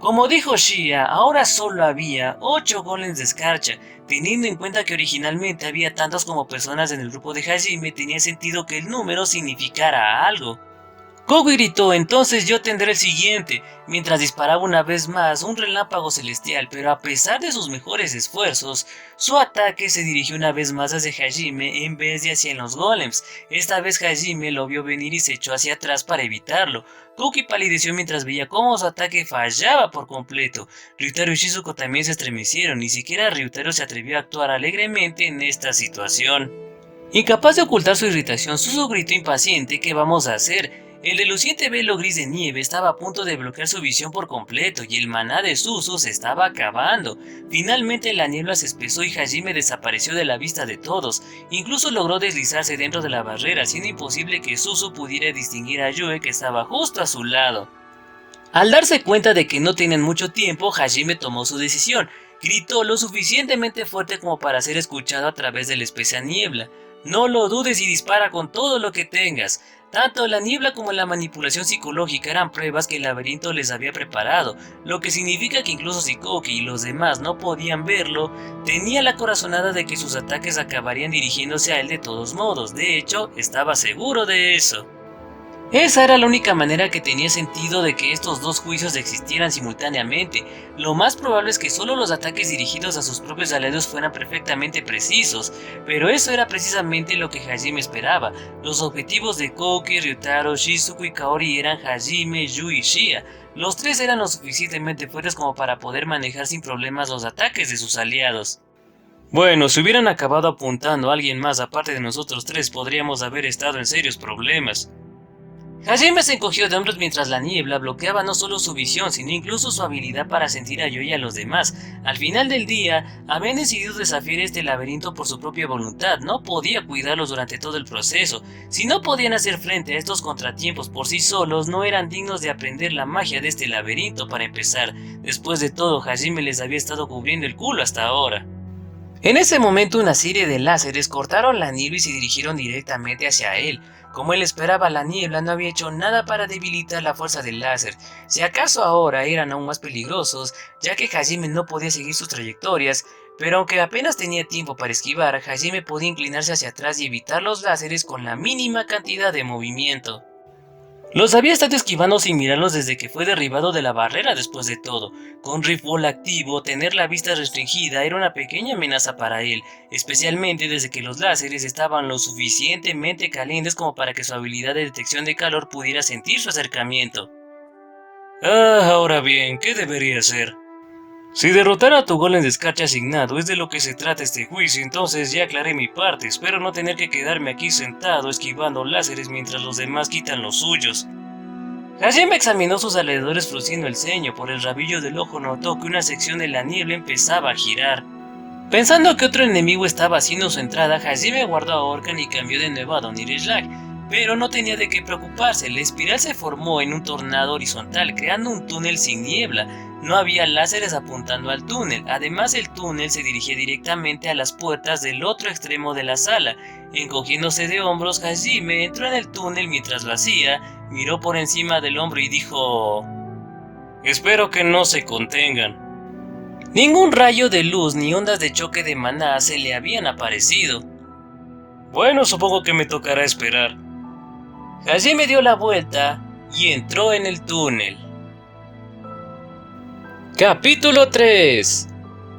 Como dijo Shia, ahora solo había 8 golems de escarcha. Teniendo en cuenta que originalmente había tantos como personas en el grupo de Hajime, tenía sentido que el número significara algo. Koki gritó, entonces yo tendré el siguiente, mientras disparaba una vez más un relámpago celestial, pero a pesar de sus mejores esfuerzos, su ataque se dirigió una vez más hacia Hajime en vez de hacia los golems. Esta vez Hajime lo vio venir y se echó hacia atrás para evitarlo. Koki palideció mientras veía cómo su ataque fallaba por completo. Ryutaro y Shizuko también se estremecieron, ni siquiera Ryutaro se atrevió a actuar alegremente en esta situación. Incapaz de ocultar su irritación, Suzu gritó impaciente, ¿qué vamos a hacer? El reluciente velo gris de nieve estaba a punto de bloquear su visión por completo y el maná de Suzu se estaba acabando. Finalmente la niebla se espesó y Hajime desapareció de la vista de todos. Incluso logró deslizarse dentro de la barrera, siendo imposible que Suzu pudiera distinguir a Yue que estaba justo a su lado. Al darse cuenta de que no tenían mucho tiempo, Hajime tomó su decisión. Gritó lo suficientemente fuerte como para ser escuchado a través de la espesa niebla. No lo dudes y dispara con todo lo que tengas. Tanto la niebla como la manipulación psicológica eran pruebas que el laberinto les había preparado, lo que significa que incluso si Koki y los demás no podían verlo, tenía la corazonada de que sus ataques acabarían dirigiéndose a él de todos modos. De hecho, estaba seguro de eso. Esa era la única manera que tenía sentido de que estos dos juicios existieran simultáneamente. Lo más probable es que solo los ataques dirigidos a sus propios aliados fueran perfectamente precisos, pero eso era precisamente lo que Hajime esperaba. Los objetivos de Koki, Ryutaro, Shizuku y Kaori eran Hajime, Yui y Shia. Los tres eran lo suficientemente fuertes como para poder manejar sin problemas los ataques de sus aliados. Bueno, si hubieran acabado apuntando a alguien más aparte de nosotros tres, podríamos haber estado en serios problemas. Hajime se encogió de hombros mientras la niebla bloqueaba no solo su visión, sino incluso su habilidad para sentir a Yui y a los demás. Al final del día, habían decidido desafiar este laberinto por su propia voluntad, no podía cuidarlos durante todo el proceso. Si no podían hacer frente a estos contratiempos por sí solos, no eran dignos de aprender la magia de este laberinto para empezar. Después de todo, Hajime les había estado cubriendo el culo hasta ahora. En ese momento una serie de láseres cortaron la niebla y se dirigieron directamente hacia él. Como él esperaba, la niebla no había hecho nada para debilitar la fuerza del láser. Si acaso ahora eran aún más peligrosos, ya que Hajime no podía seguir sus trayectorias, pero aunque apenas tenía tiempo para esquivar, Hajime podía inclinarse hacia atrás y evitar los láseres con la mínima cantidad de movimiento. Los había estado esquivando sin mirarlos desde que fue derribado de la barrera después de todo. Con Rift Ball activo, tener la vista restringida era una pequeña amenaza para él, especialmente desde que los láseres estaban lo suficientemente calientes como para que su habilidad de detección de calor pudiera sentir su acercamiento. Ahora bien, ¿qué debería hacer? Si derrotar a tu golem de escarcha asignado es de lo que se trata este juicio, entonces ya aclaré mi parte. Espero no tener que quedarme aquí sentado esquivando láseres mientras los demás quitan los suyos. Hajime examinó sus alrededores frunciendo el ceño. Por el rabillo del ojo notó que una sección de la niebla empezaba a girar. Pensando que otro enemigo estaba haciendo su entrada, Hajime guardó a Orkan y cambió de nuevo a Donirishlag. Pero no tenía de qué preocuparse, la espiral se formó en un tornado horizontal, creando un túnel sin niebla. No había láseres apuntando al túnel, además el túnel se dirigía directamente a las puertas del otro extremo de la sala. Encogiéndose de hombros, Hajime entró en el túnel mientras lo hacía, miró por encima del hombro y dijo: «Espero que no se contengan». Ningún rayo de luz ni ondas de choque de maná se le habían aparecido. «Bueno, supongo que me tocará esperar». Hajime dio la vuelta y entró en el túnel. Capítulo 3.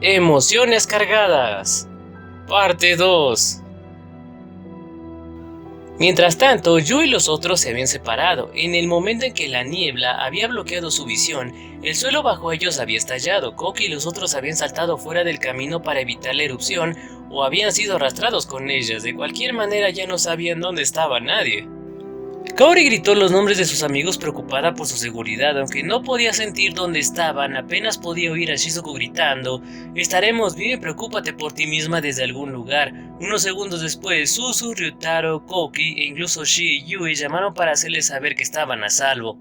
Emociones cargadas. Parte 2. Mientras tanto, Yu y los otros se habían separado. En el momento en que la niebla había bloqueado su visión, el suelo bajo ellos había estallado. Koki y los otros habían saltado fuera del camino para evitar la erupción o habían sido arrastrados con ellas. De cualquier manera ya no sabían dónde estaba nadie. Kaori gritó los nombres de sus amigos preocupada por su seguridad, aunque no podía sentir dónde estaban, apenas podía oír a Shizuku gritando: «Estaremos bien, preocúpate por ti misma desde algún lugar». Unos segundos después, Suzu, Ryutaro, Koki e incluso Shi y Yui llamaron para hacerles saber que estaban a salvo.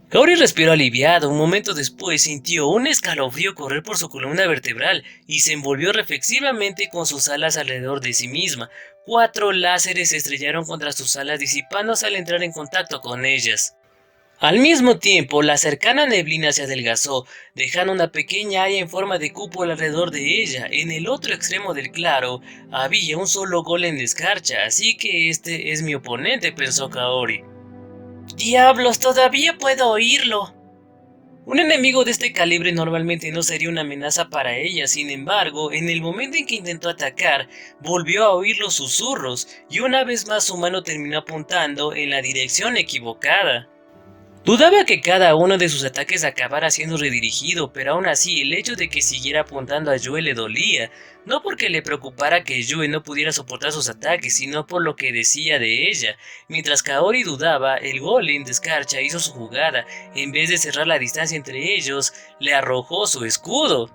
Kaori respiró aliviado. Un momento después sintió un escalofrío correr por su columna vertebral y se envolvió reflexivamente con sus alas alrededor de sí misma. 4 láseres se estrellaron contra sus alas, disipándose al entrar en contacto con ellas. Al mismo tiempo, la cercana neblina se adelgazó, dejando una pequeña área en forma de cúpula alrededor de ella. En el otro extremo del claro había un solo golem de escarcha, así que este es mi oponente, pensó Kaori. «¡Diablos! ¡Todavía puedo oírlo!». Un enemigo de este calibre normalmente no sería una amenaza para ella. Sin embargo, en el momento en que intentó atacar, volvió a oír los susurros, y una vez más su mano terminó apuntando en la dirección equivocada. Dudaba que cada uno de sus ataques acabara siendo redirigido, pero aún así el hecho de que siguiera apuntando a Yue le dolía, no porque le preocupara que Yue no pudiera soportar sus ataques, sino por lo que decía de ella. Mientras Kaori dudaba, el golem de escarcha hizo su jugada. En vez de cerrar la distancia entre ellos, le arrojó su escudo.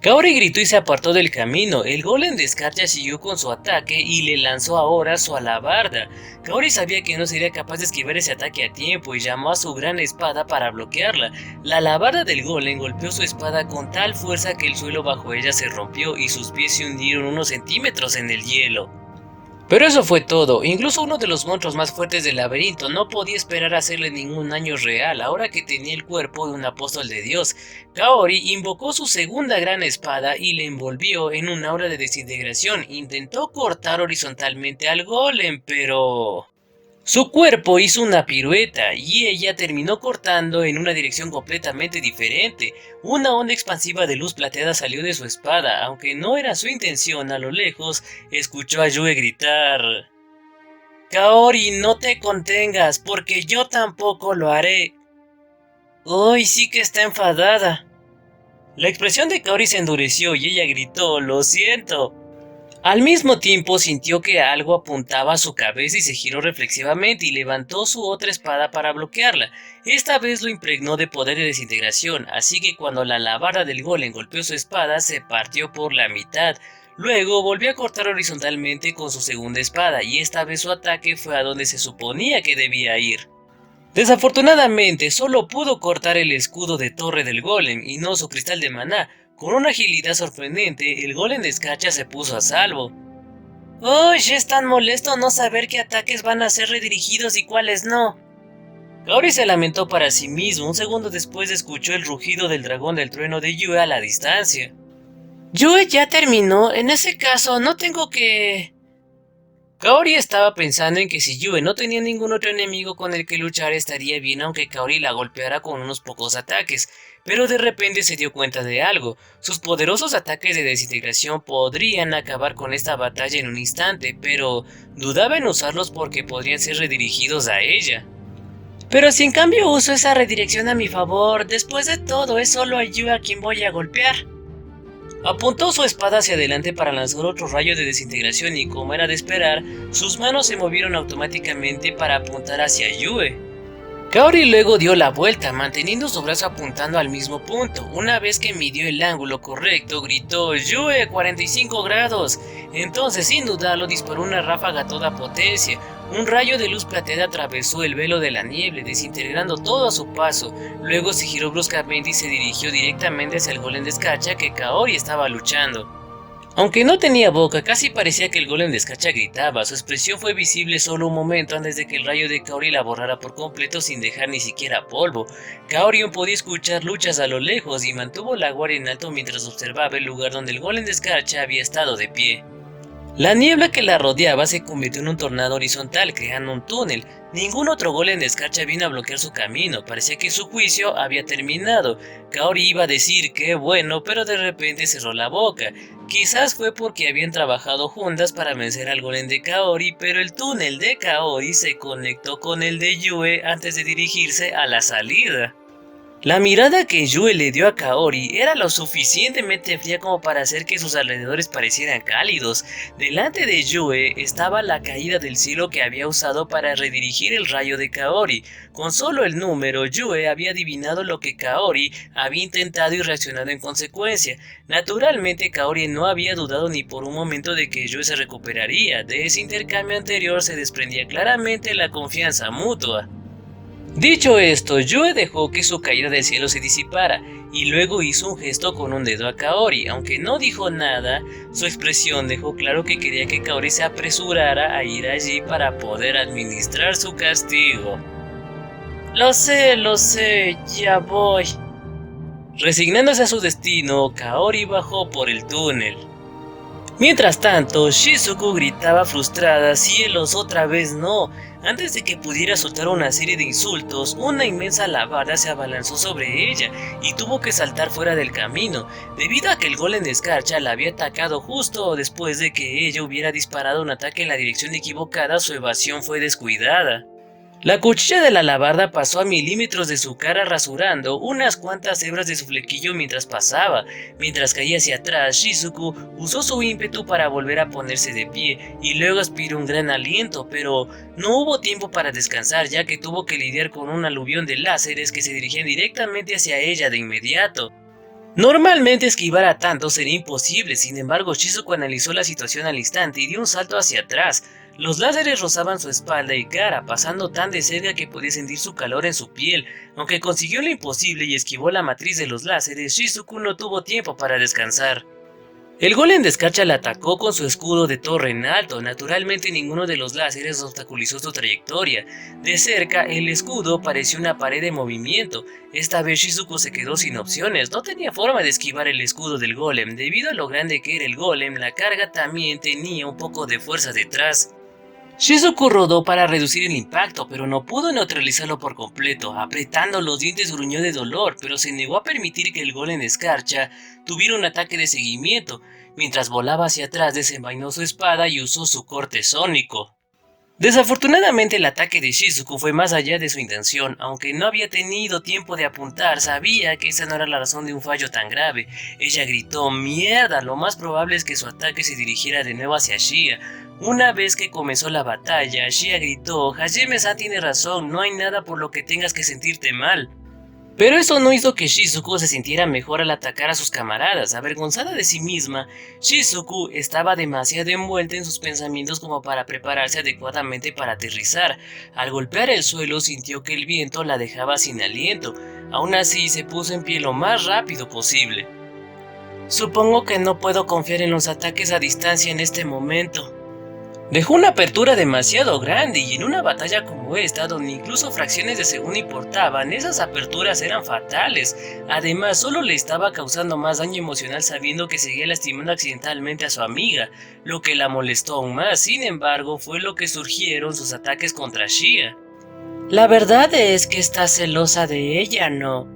Kaori gritó y se apartó del camino. El golem de escarcha siguió con su ataque y le lanzó ahora su alabarda. Kaori sabía que no sería capaz de esquivar ese ataque a tiempo y llamó a su gran espada para bloquearla. La alabarda del golem golpeó su espada con tal fuerza que el suelo bajo ella se rompió y sus pies se hundieron unos centímetros en el hielo. Pero eso fue todo. Incluso uno de los monstruos más fuertes del laberinto no podía esperar hacerle ningún daño real ahora que tenía el cuerpo de un apóstol de Dios. Kaori invocó su segunda gran espada y le envolvió en un aura de desintegración. Intentó cortar horizontalmente al golem, pero su cuerpo hizo una pirueta y ella terminó cortando en una dirección completamente diferente. Una onda expansiva de luz plateada salió de su espada, aunque no era su intención. A lo lejos, escuchó a Yue gritar: «Kaori, no te contengas, porque yo tampoco lo haré». Uy, sí que está enfadada. La expresión de Kaori se endureció y ella gritó: «Lo siento». Al mismo tiempo sintió que algo apuntaba a su cabeza y se giró reflexivamente y levantó su otra espada para bloquearla. Esta vez lo impregnó de poder de desintegración, así que cuando la alabarda del golem golpeó su espada se partió por la mitad. Luego volvió a cortar horizontalmente con su segunda espada y esta vez su ataque fue a donde se suponía que debía ir. Desafortunadamente solo pudo cortar el escudo de torre del golem y no su cristal de maná. Con una agilidad sorprendente, el golem de escarcha se puso a salvo. ¡Uy! Es tan molesto no saber qué ataques van a ser redirigidos y cuáles no. Kaori se lamentó para sí mismo. Un segundo después escuchó el rugido del dragón del trueno de Yue a la distancia. Yue ya terminó. En ese caso, no tengo que... Kaori estaba pensando en que si Yue no tenía ningún otro enemigo con el que luchar estaría bien aunque Kaori la golpeara con unos pocos ataques, pero de repente se dio cuenta de algo. Sus poderosos ataques de desintegración podrían acabar con esta batalla en un instante, pero dudaba en usarlos porque podrían ser redirigidos a ella. Pero si en cambio uso esa redirección a mi favor, después de todo es solo a Yue a quien voy a golpear. Apuntó su espada hacia adelante para lanzar otro rayo de desintegración y, como era de esperar, sus manos se movieron automáticamente para apuntar hacia Yue. Kaori luego dio la vuelta, manteniendo su brazo apuntando al mismo punto. Una vez que midió el ángulo correcto, gritó «Yue, 45 grados». Entonces, sin dudarlo, disparó una ráfaga a toda potencia. Un rayo de luz plateada atravesó el velo de la niebla, desintegrando todo a su paso. Luego se giró bruscamente y se dirigió directamente hacia el golem de escarcha que Kaori estaba luchando. Aunque no tenía boca, casi parecía que el golem de escarcha gritaba. Su expresión fue visible solo un momento antes de que el rayo de Kaori la borrara por completo sin dejar ni siquiera polvo. Kaori podía escuchar luchas a lo lejos y mantuvo la guardia en alto mientras observaba el lugar donde el golem de escarcha había estado de pie. La niebla que la rodeaba se convirtió en un tornado horizontal, creando un túnel. Ningún otro golem de escarcha vino a bloquear su camino. Parecía que su juicio había terminado. Kaori iba a decir qué bueno, pero de repente cerró la boca. Quizás fue porque habían trabajado juntas para vencer al golem de Kaori, pero el túnel de Kaori se conectó con el de Yue antes de dirigirse a la salida. La mirada que Yue le dio a Kaori era lo suficientemente fría como para hacer que sus alrededores parecieran cálidos. Delante de Yue estaba la caída del cielo que había usado para redirigir el rayo de Kaori. Con solo el número, Yue había adivinado lo que Kaori había intentado y reaccionado en consecuencia. Naturalmente, Kaori no había dudado ni por un momento de que Yue se recuperaría. De ese intercambio anterior se desprendía claramente la confianza mutua. Dicho esto, Yue dejó que su caída del cielo se disipara y luego hizo un gesto con un dedo a Kaori. Aunque no dijo nada, su expresión dejó claro que quería que Kaori se apresurara a ir allí para poder administrar su castigo. Lo sé, ya voy. Resignándose a su destino, Kaori bajó por el túnel. Mientras tanto, Shizuku gritaba frustrada: «¡Cielos, otra vez no!». Antes de que pudiera soltar una serie de insultos, una inmensa alabarda se abalanzó sobre ella y tuvo que saltar fuera del camino. Debido a que el golem de escarcha la había atacado justo después de que ella hubiera disparado un ataque en la dirección equivocada, su evasión fue descuidada. La cuchilla de la alabarda pasó a milímetros de su cara, rasurando unas cuantas hebras de su flequillo mientras pasaba. Mientras caía hacia atrás, Shizuku usó su ímpetu para volver a ponerse de pie y luego aspiró un gran aliento, pero no hubo tiempo para descansar, ya que tuvo que lidiar con un aluvión de láseres que se dirigían directamente hacia ella de inmediato. Normalmente esquivar a tanto sería imposible, sin embargo Shizuku analizó la situación al instante y dio un salto hacia atrás. Los láseres rozaban su espalda y cara, pasando tan de cerca que podía sentir su calor en su piel. Aunque consiguió lo imposible y esquivó la matriz de los láseres, Shizuku no tuvo tiempo para descansar. El golem de escarcha la atacó con su escudo de torre en alto. Naturalmente ninguno de los láseres obstaculizó su trayectoria. De cerca, el escudo pareció una pared de movimiento. Esta vez Shizuku se quedó sin opciones. No tenía forma de esquivar el escudo del golem. Debido a lo grande que era el golem, la carga también tenía un poco de fuerza detrás. Shizuku rodó para reducir el impacto, pero no pudo neutralizarlo por completo. Apretando los dientes gruñó de dolor, pero se negó a permitir que el golem de escarcha tuviera un ataque de seguimiento. Mientras volaba hacia atrás, desenvainó su espada y usó su corte sónico. Desafortunadamente, el ataque de Shizuku fue más allá de su intención. Aunque no había tenido tiempo de apuntar, sabía que esa no era la razón de un fallo tan grave. Ella gritó: «¡Mierda!». Lo más probable es que su ataque se dirigiera de nuevo hacia Shia. Una vez que comenzó la batalla, Shia gritó: «Hajime-san tiene razón, no hay nada por lo que tengas que sentirte mal». Pero eso no hizo que Shizuku se sintiera mejor al atacar a sus camaradas. Avergonzada de sí misma, Shizuku estaba demasiado envuelta en sus pensamientos como para prepararse adecuadamente para aterrizar. Al golpear el suelo, sintió que el viento la dejaba sin aliento. Aún así, se puso en pie lo más rápido posible. Supongo que no puedo confiar en los ataques a distancia en este momento. Dejó una apertura demasiado grande y en una batalla como esta, donde incluso fracciones de segundo importaban, esas aperturas eran fatales. Además, solo le estaba causando más daño emocional sabiendo que seguía lastimando accidentalmente a su amiga, lo que la molestó aún más. Sin embargo, fue lo que surgieron sus ataques contra Shia. La verdad es que estás celosa de ella, ¿no?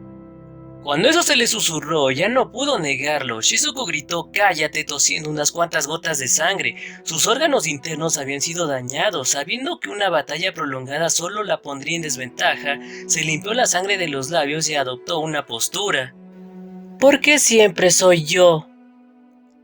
Cuando eso se le susurró, ya no pudo negarlo. Shizuku gritó "cállate", tosiendo unas cuantas gotas de sangre. Sus órganos internos habían sido dañados. Sabiendo que una batalla prolongada solo la pondría en desventaja, se limpió la sangre de los labios y adoptó una postura. ¿Por qué siempre soy yo?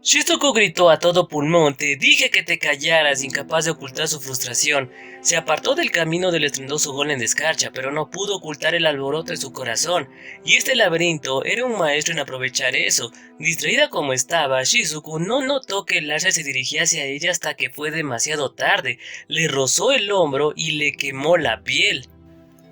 Shizuku gritó a todo pulmón: "Te dije que te callaras", incapaz de ocultar su frustración. Se apartó del camino del estruendoso golem de escarcha, pero no pudo ocultar el alboroto de su corazón, y este laberinto era un maestro en aprovechar eso. Distraída como estaba, Shizuku no notó que el láser se dirigía hacia ella hasta que fue demasiado tarde. Le rozó el hombro y le quemó la piel.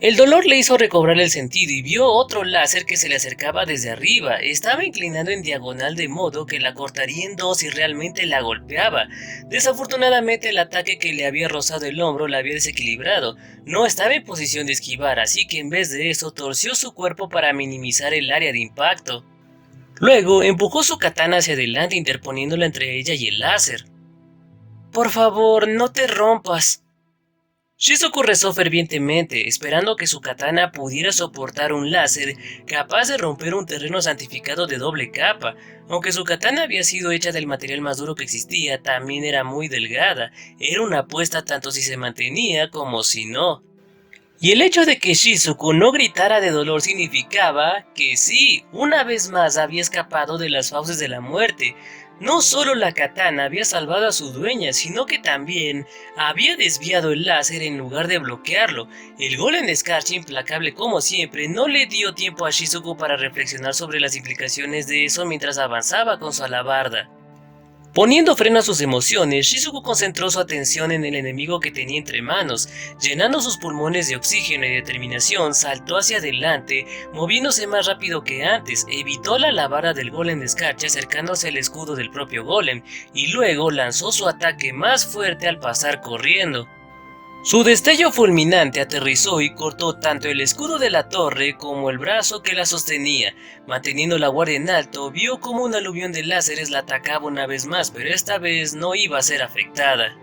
El dolor le hizo recobrar el sentido y vio otro láser que se le acercaba desde arriba. Estaba inclinado en diagonal de modo que la cortaría en dos si realmente la golpeaba. Desafortunadamente el ataque que le había rozado el hombro la había desequilibrado. No estaba en posición de esquivar, así que en vez de eso torció su cuerpo para minimizar el área de impacto. Luego empujó su katana hacia adelante, interponiéndola entre ella y el láser. Por favor, no te rompas. Shizuku rezó fervientemente, esperando que su katana pudiera soportar un láser capaz de romper un terreno santificado de doble capa. Aunque su katana había sido hecha del material más duro que existía, también era muy delgada. Era una apuesta tanto si se mantenía como si no. Y el hecho de que Shizuku no gritara de dolor significaba que sí, una vez más había escapado de las fauces de la muerte. No solo la katana había salvado a su dueña, sino que también había desviado el láser en lugar de bloquearlo. El golem de escarcha, implacable como siempre, no le dio tiempo a Shizuku para reflexionar sobre las implicaciones de eso mientras avanzaba con su alabarda. Poniendo freno a sus emociones, Shizuku concentró su atención en el enemigo que tenía entre manos. Llenando sus pulmones de oxígeno y determinación, saltó hacia adelante, moviéndose más rápido que antes. Evitó la alabarda del golem de escarcha acercándose al escudo del propio golem, y luego lanzó su ataque más fuerte al pasar corriendo. Su destello fulminante aterrizó y cortó tanto el escudo de la torre como el brazo que la sostenía. Manteniendo la guardia en alto, vio como un aluvión de láseres la atacaba una vez más, pero esta vez no iba a ser afectada.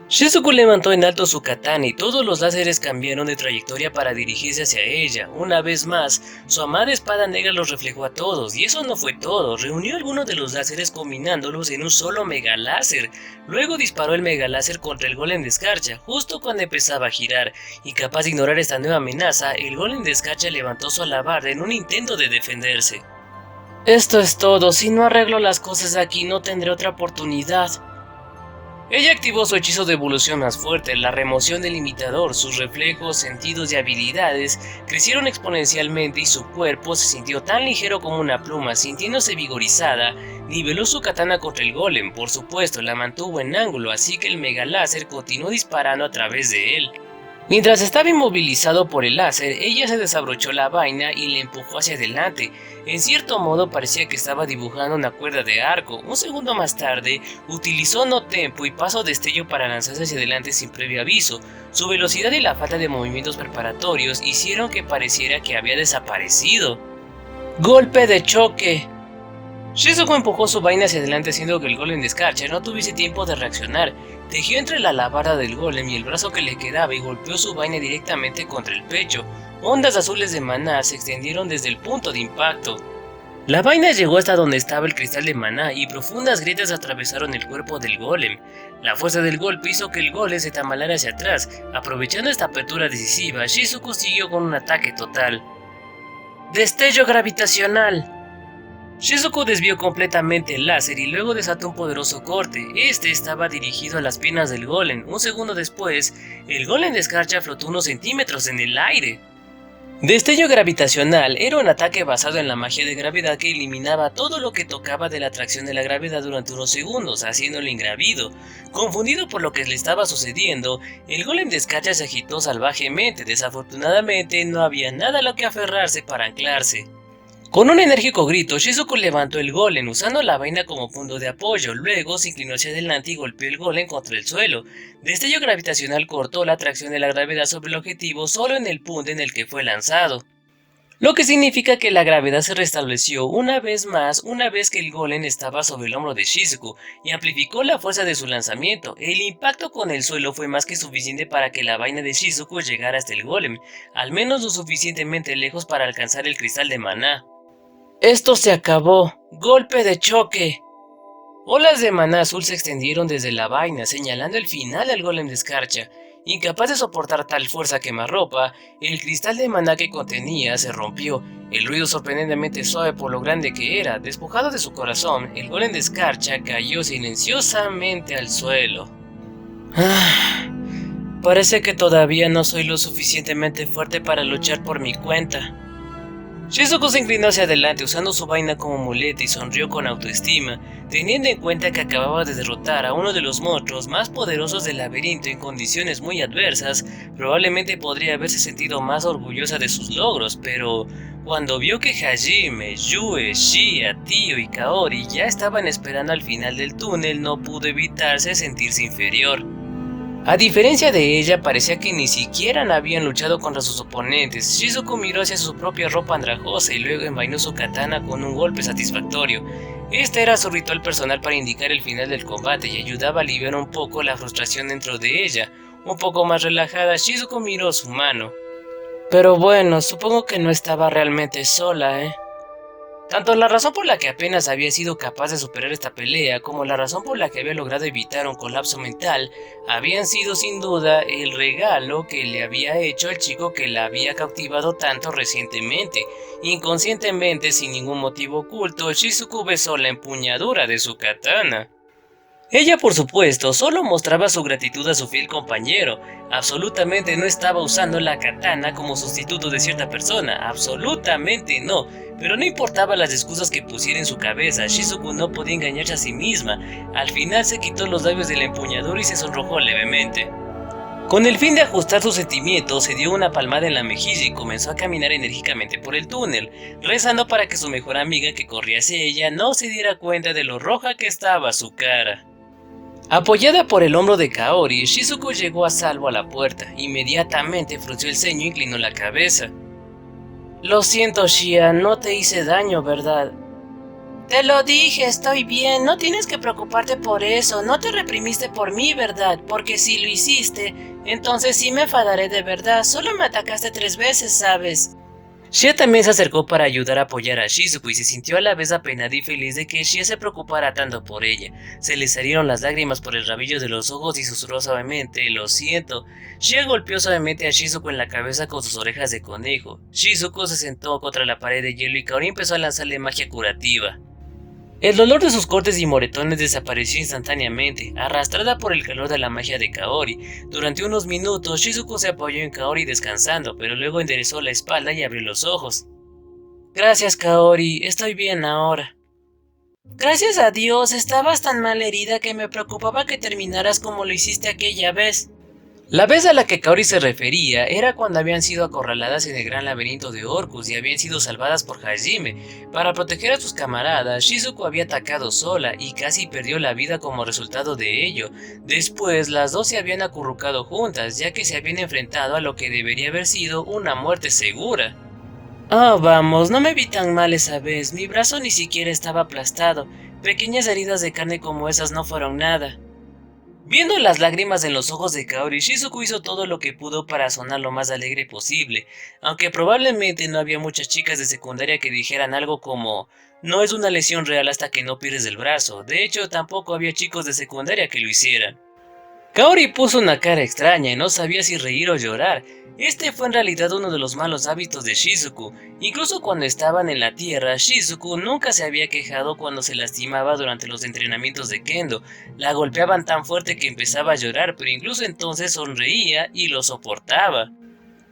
Shizuku levantó en alto su katana y todos los láseres cambiaron de trayectoria para dirigirse hacia ella. Una vez más, su amada espada negra los reflejó a todos, y eso no fue todo. Reunió algunos de los láseres combinándolos en un solo megaláser. Luego disparó el megaláser contra el golem de escarcha, justo cuando empezaba a girar. Incapaz de ignorar esta nueva amenaza, el golem de escarcha levantó su alabarda en un intento de defenderse. Esto es todo, si no arreglo las cosas aquí no tendré otra oportunidad. Ella activó su hechizo de evolución más fuerte, la remoción del limitador. Sus reflejos, sentidos y habilidades crecieron exponencialmente y su cuerpo se sintió tan ligero como una pluma. Sintiéndose vigorizada, niveló su katana contra el golem. Por supuesto, la mantuvo en ángulo, así que el megaláser continuó disparando a través de él. Mientras estaba inmovilizado por el láser, ella se desabrochó la vaina y le empujó hacia adelante. En cierto modo parecía que estaba dibujando una cuerda de arco. Un segundo más tarde, utilizó no tempo y paso destello para lanzarse hacia adelante sin previo aviso. Su velocidad y la falta de movimientos preparatorios hicieron que pareciera que había desaparecido. ¡Golpe de choque! Shizuku empujó su vaina hacia adelante haciendo que el golem de escarcha no tuviese tiempo de reaccionar. Tejió entre la alabarda del golem y el brazo que le quedaba y golpeó su vaina directamente contra el pecho. Ondas azules de maná se extendieron desde el punto de impacto. La vaina llegó hasta donde estaba el cristal de maná y profundas grietas atravesaron el cuerpo del golem. La fuerza del golpe hizo que el golem se tambaleara hacia atrás. Aprovechando esta apertura decisiva, Shizuku siguió con un ataque total. ¡Destello gravitacional! Shizuku desvió completamente el láser y luego desató un poderoso corte. Este estaba dirigido a las piernas del golem. Un segundo después, el golem de escarcha flotó unos centímetros en el aire. Destello gravitacional era un ataque basado en la magia de gravedad que eliminaba todo lo que tocaba de la atracción de la gravedad durante unos segundos, haciéndolo ingrávido. Confundido por lo que le estaba sucediendo, el golem de escarcha se agitó salvajemente. Desafortunadamente, no había nada a lo que aferrarse para anclarse. Con un enérgico grito, Shizuku levantó el golem usando la vaina como punto de apoyo, luego se inclinó hacia adelante y golpeó el golem contra el suelo. Destello gravitacional cortó la atracción de la gravedad sobre el objetivo solo en el punto en el que fue lanzado, lo que significa que la gravedad se restableció una vez más una vez que el golem estaba sobre el hombro de Shizuku y amplificó la fuerza de su lanzamiento. El impacto con el suelo fue más que suficiente para que la vaina de Shizuku llegara hasta el golem, al menos lo suficientemente lejos para alcanzar el cristal de maná. Esto se acabó. Golpe de choque. Olas de maná azul se extendieron desde la vaina, señalando el final al golem de escarcha. Incapaz de soportar tal fuerza quemarropa, el cristal de maná que contenía se rompió, el ruido sorprendentemente suave por lo grande que era. Despojado de su corazón, el golem de escarcha cayó silenciosamente al suelo. Parece que todavía no soy lo suficientemente fuerte para luchar por mi cuenta. Shizuku se inclinó hacia adelante usando su vaina como muleta y sonrió con autoestima, teniendo en cuenta que acababa de derrotar a uno de los monstruos más poderosos del laberinto en condiciones muy adversas. Probablemente podría haberse sentido más orgullosa de sus logros, pero cuando vio que Hajime, Yue, Shia, Tio y Kaori ya estaban esperando al final del túnel, no pudo evitarse sentirse inferior. A diferencia de ella, parecía que ni siquiera habían luchado contra sus oponentes. Shizuku miró hacia su propia ropa andrajosa y luego envainó su katana con un golpe satisfactorio. Este era su ritual personal para indicar el final del combate y ayudaba a aliviar un poco la frustración dentro de ella. Un poco más relajada, Shizuku miró su mano. Pero bueno, supongo que no estaba realmente sola, Tanto la razón por la que apenas había sido capaz de superar esta pelea como la razón por la que había logrado evitar un colapso mental habían sido sin duda el regalo que le había hecho el chico que la había cautivado tanto recientemente. Inconscientemente, sin ningún motivo oculto, Shizuku besó la empuñadura de su katana. Ella, por supuesto, solo mostraba su gratitud a su fiel compañero. Absolutamente no estaba usando la katana como sustituto de cierta persona, absolutamente no. Pero no importaba las excusas que pusiera en su cabeza, Shizuku no podía engañarse a sí misma. Al final se quitó los labios del empuñador y se sonrojó levemente. Con el fin de ajustar sus sentimientos, se dio una palmada en la mejilla y comenzó a caminar enérgicamente por el túnel, rezando para que su mejor amiga que corría hacia ella no se diera cuenta de lo roja que estaba su cara. Apoyada por el hombro de Kaori, Shizuku llegó a salvo a la puerta. Inmediatamente frunció el ceño e inclinó la cabeza. Lo siento, Shia, no te hice daño, ¿verdad? Te lo dije, estoy bien, no tienes que preocuparte por eso, no te reprimiste por mí, ¿verdad? Porque si lo hiciste, entonces sí me enfadaré de verdad, solo me atacaste 3 veces, ¿sabes? Shia también se acercó para ayudar a apoyar a Shizuku y se sintió a la vez apenada y feliz de que Shia se preocupara tanto por ella. Se le salieron las lágrimas por el rabillo de los ojos y susurró suavemente, lo siento. Shia golpeó suavemente a Shizuku en la cabeza con sus orejas de conejo. Shizuku se sentó contra la pared de hielo y Kaori empezó a lanzarle magia curativa. El dolor de sus cortes y moretones desapareció instantáneamente, arrastrada por el calor de la magia de Kaori. Durante unos minutos, Shizuku se apoyó en Kaori descansando, pero luego enderezó la espalda y abrió los ojos. Gracias, Kaori, estoy bien ahora. Gracias a Dios, estabas tan mal herida que me preocupaba que terminaras como lo hiciste aquella vez. La vez a la que Kaori se refería era cuando habían sido acorraladas en el gran laberinto de Orcus y habían sido salvadas por Hajime. Para proteger a sus camaradas, Shizuku había atacado sola y casi perdió la vida como resultado de ello. Después, las dos se habían acurrucado juntas, ya que se habían enfrentado a lo que debería haber sido una muerte segura. Vamos, no me vi tan mal esa vez, mi brazo ni siquiera estaba aplastado. Pequeñas heridas de carne como esas no fueron nada. Viendo las lágrimas en los ojos de Kaori, Shizuku hizo todo lo que pudo para sonar lo más alegre posible, aunque probablemente no había muchas chicas de secundaria que dijeran algo como «no es una lesión real hasta que no pierdes el brazo». De hecho, tampoco había chicos de secundaria que lo hicieran. Kaori puso una cara extraña y no sabía si reír o llorar. Este fue en realidad uno de los malos hábitos de Shizuku. Incluso cuando estaban en la tierra, Shizuku nunca se había quejado cuando se lastimaba durante los entrenamientos de Kendo. La golpeaban tan fuerte que empezaba a llorar, pero incluso entonces sonreía y lo soportaba.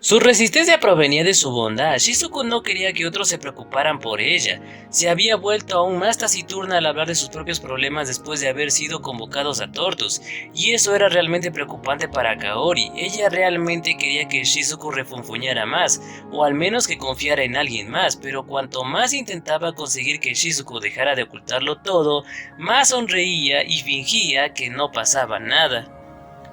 Su resistencia provenía de su bondad. Shizuku no quería que otros se preocuparan por ella. Se había vuelto aún más taciturna al hablar de sus propios problemas después de haber sido convocados a Tortus, y eso era realmente preocupante para Kaori. Ella realmente quería que Shizuku refunfuñara más, o al menos que confiara en alguien más, pero cuanto más intentaba conseguir que Shizuku dejara de ocultarlo todo, más sonreía y fingía que no pasaba nada.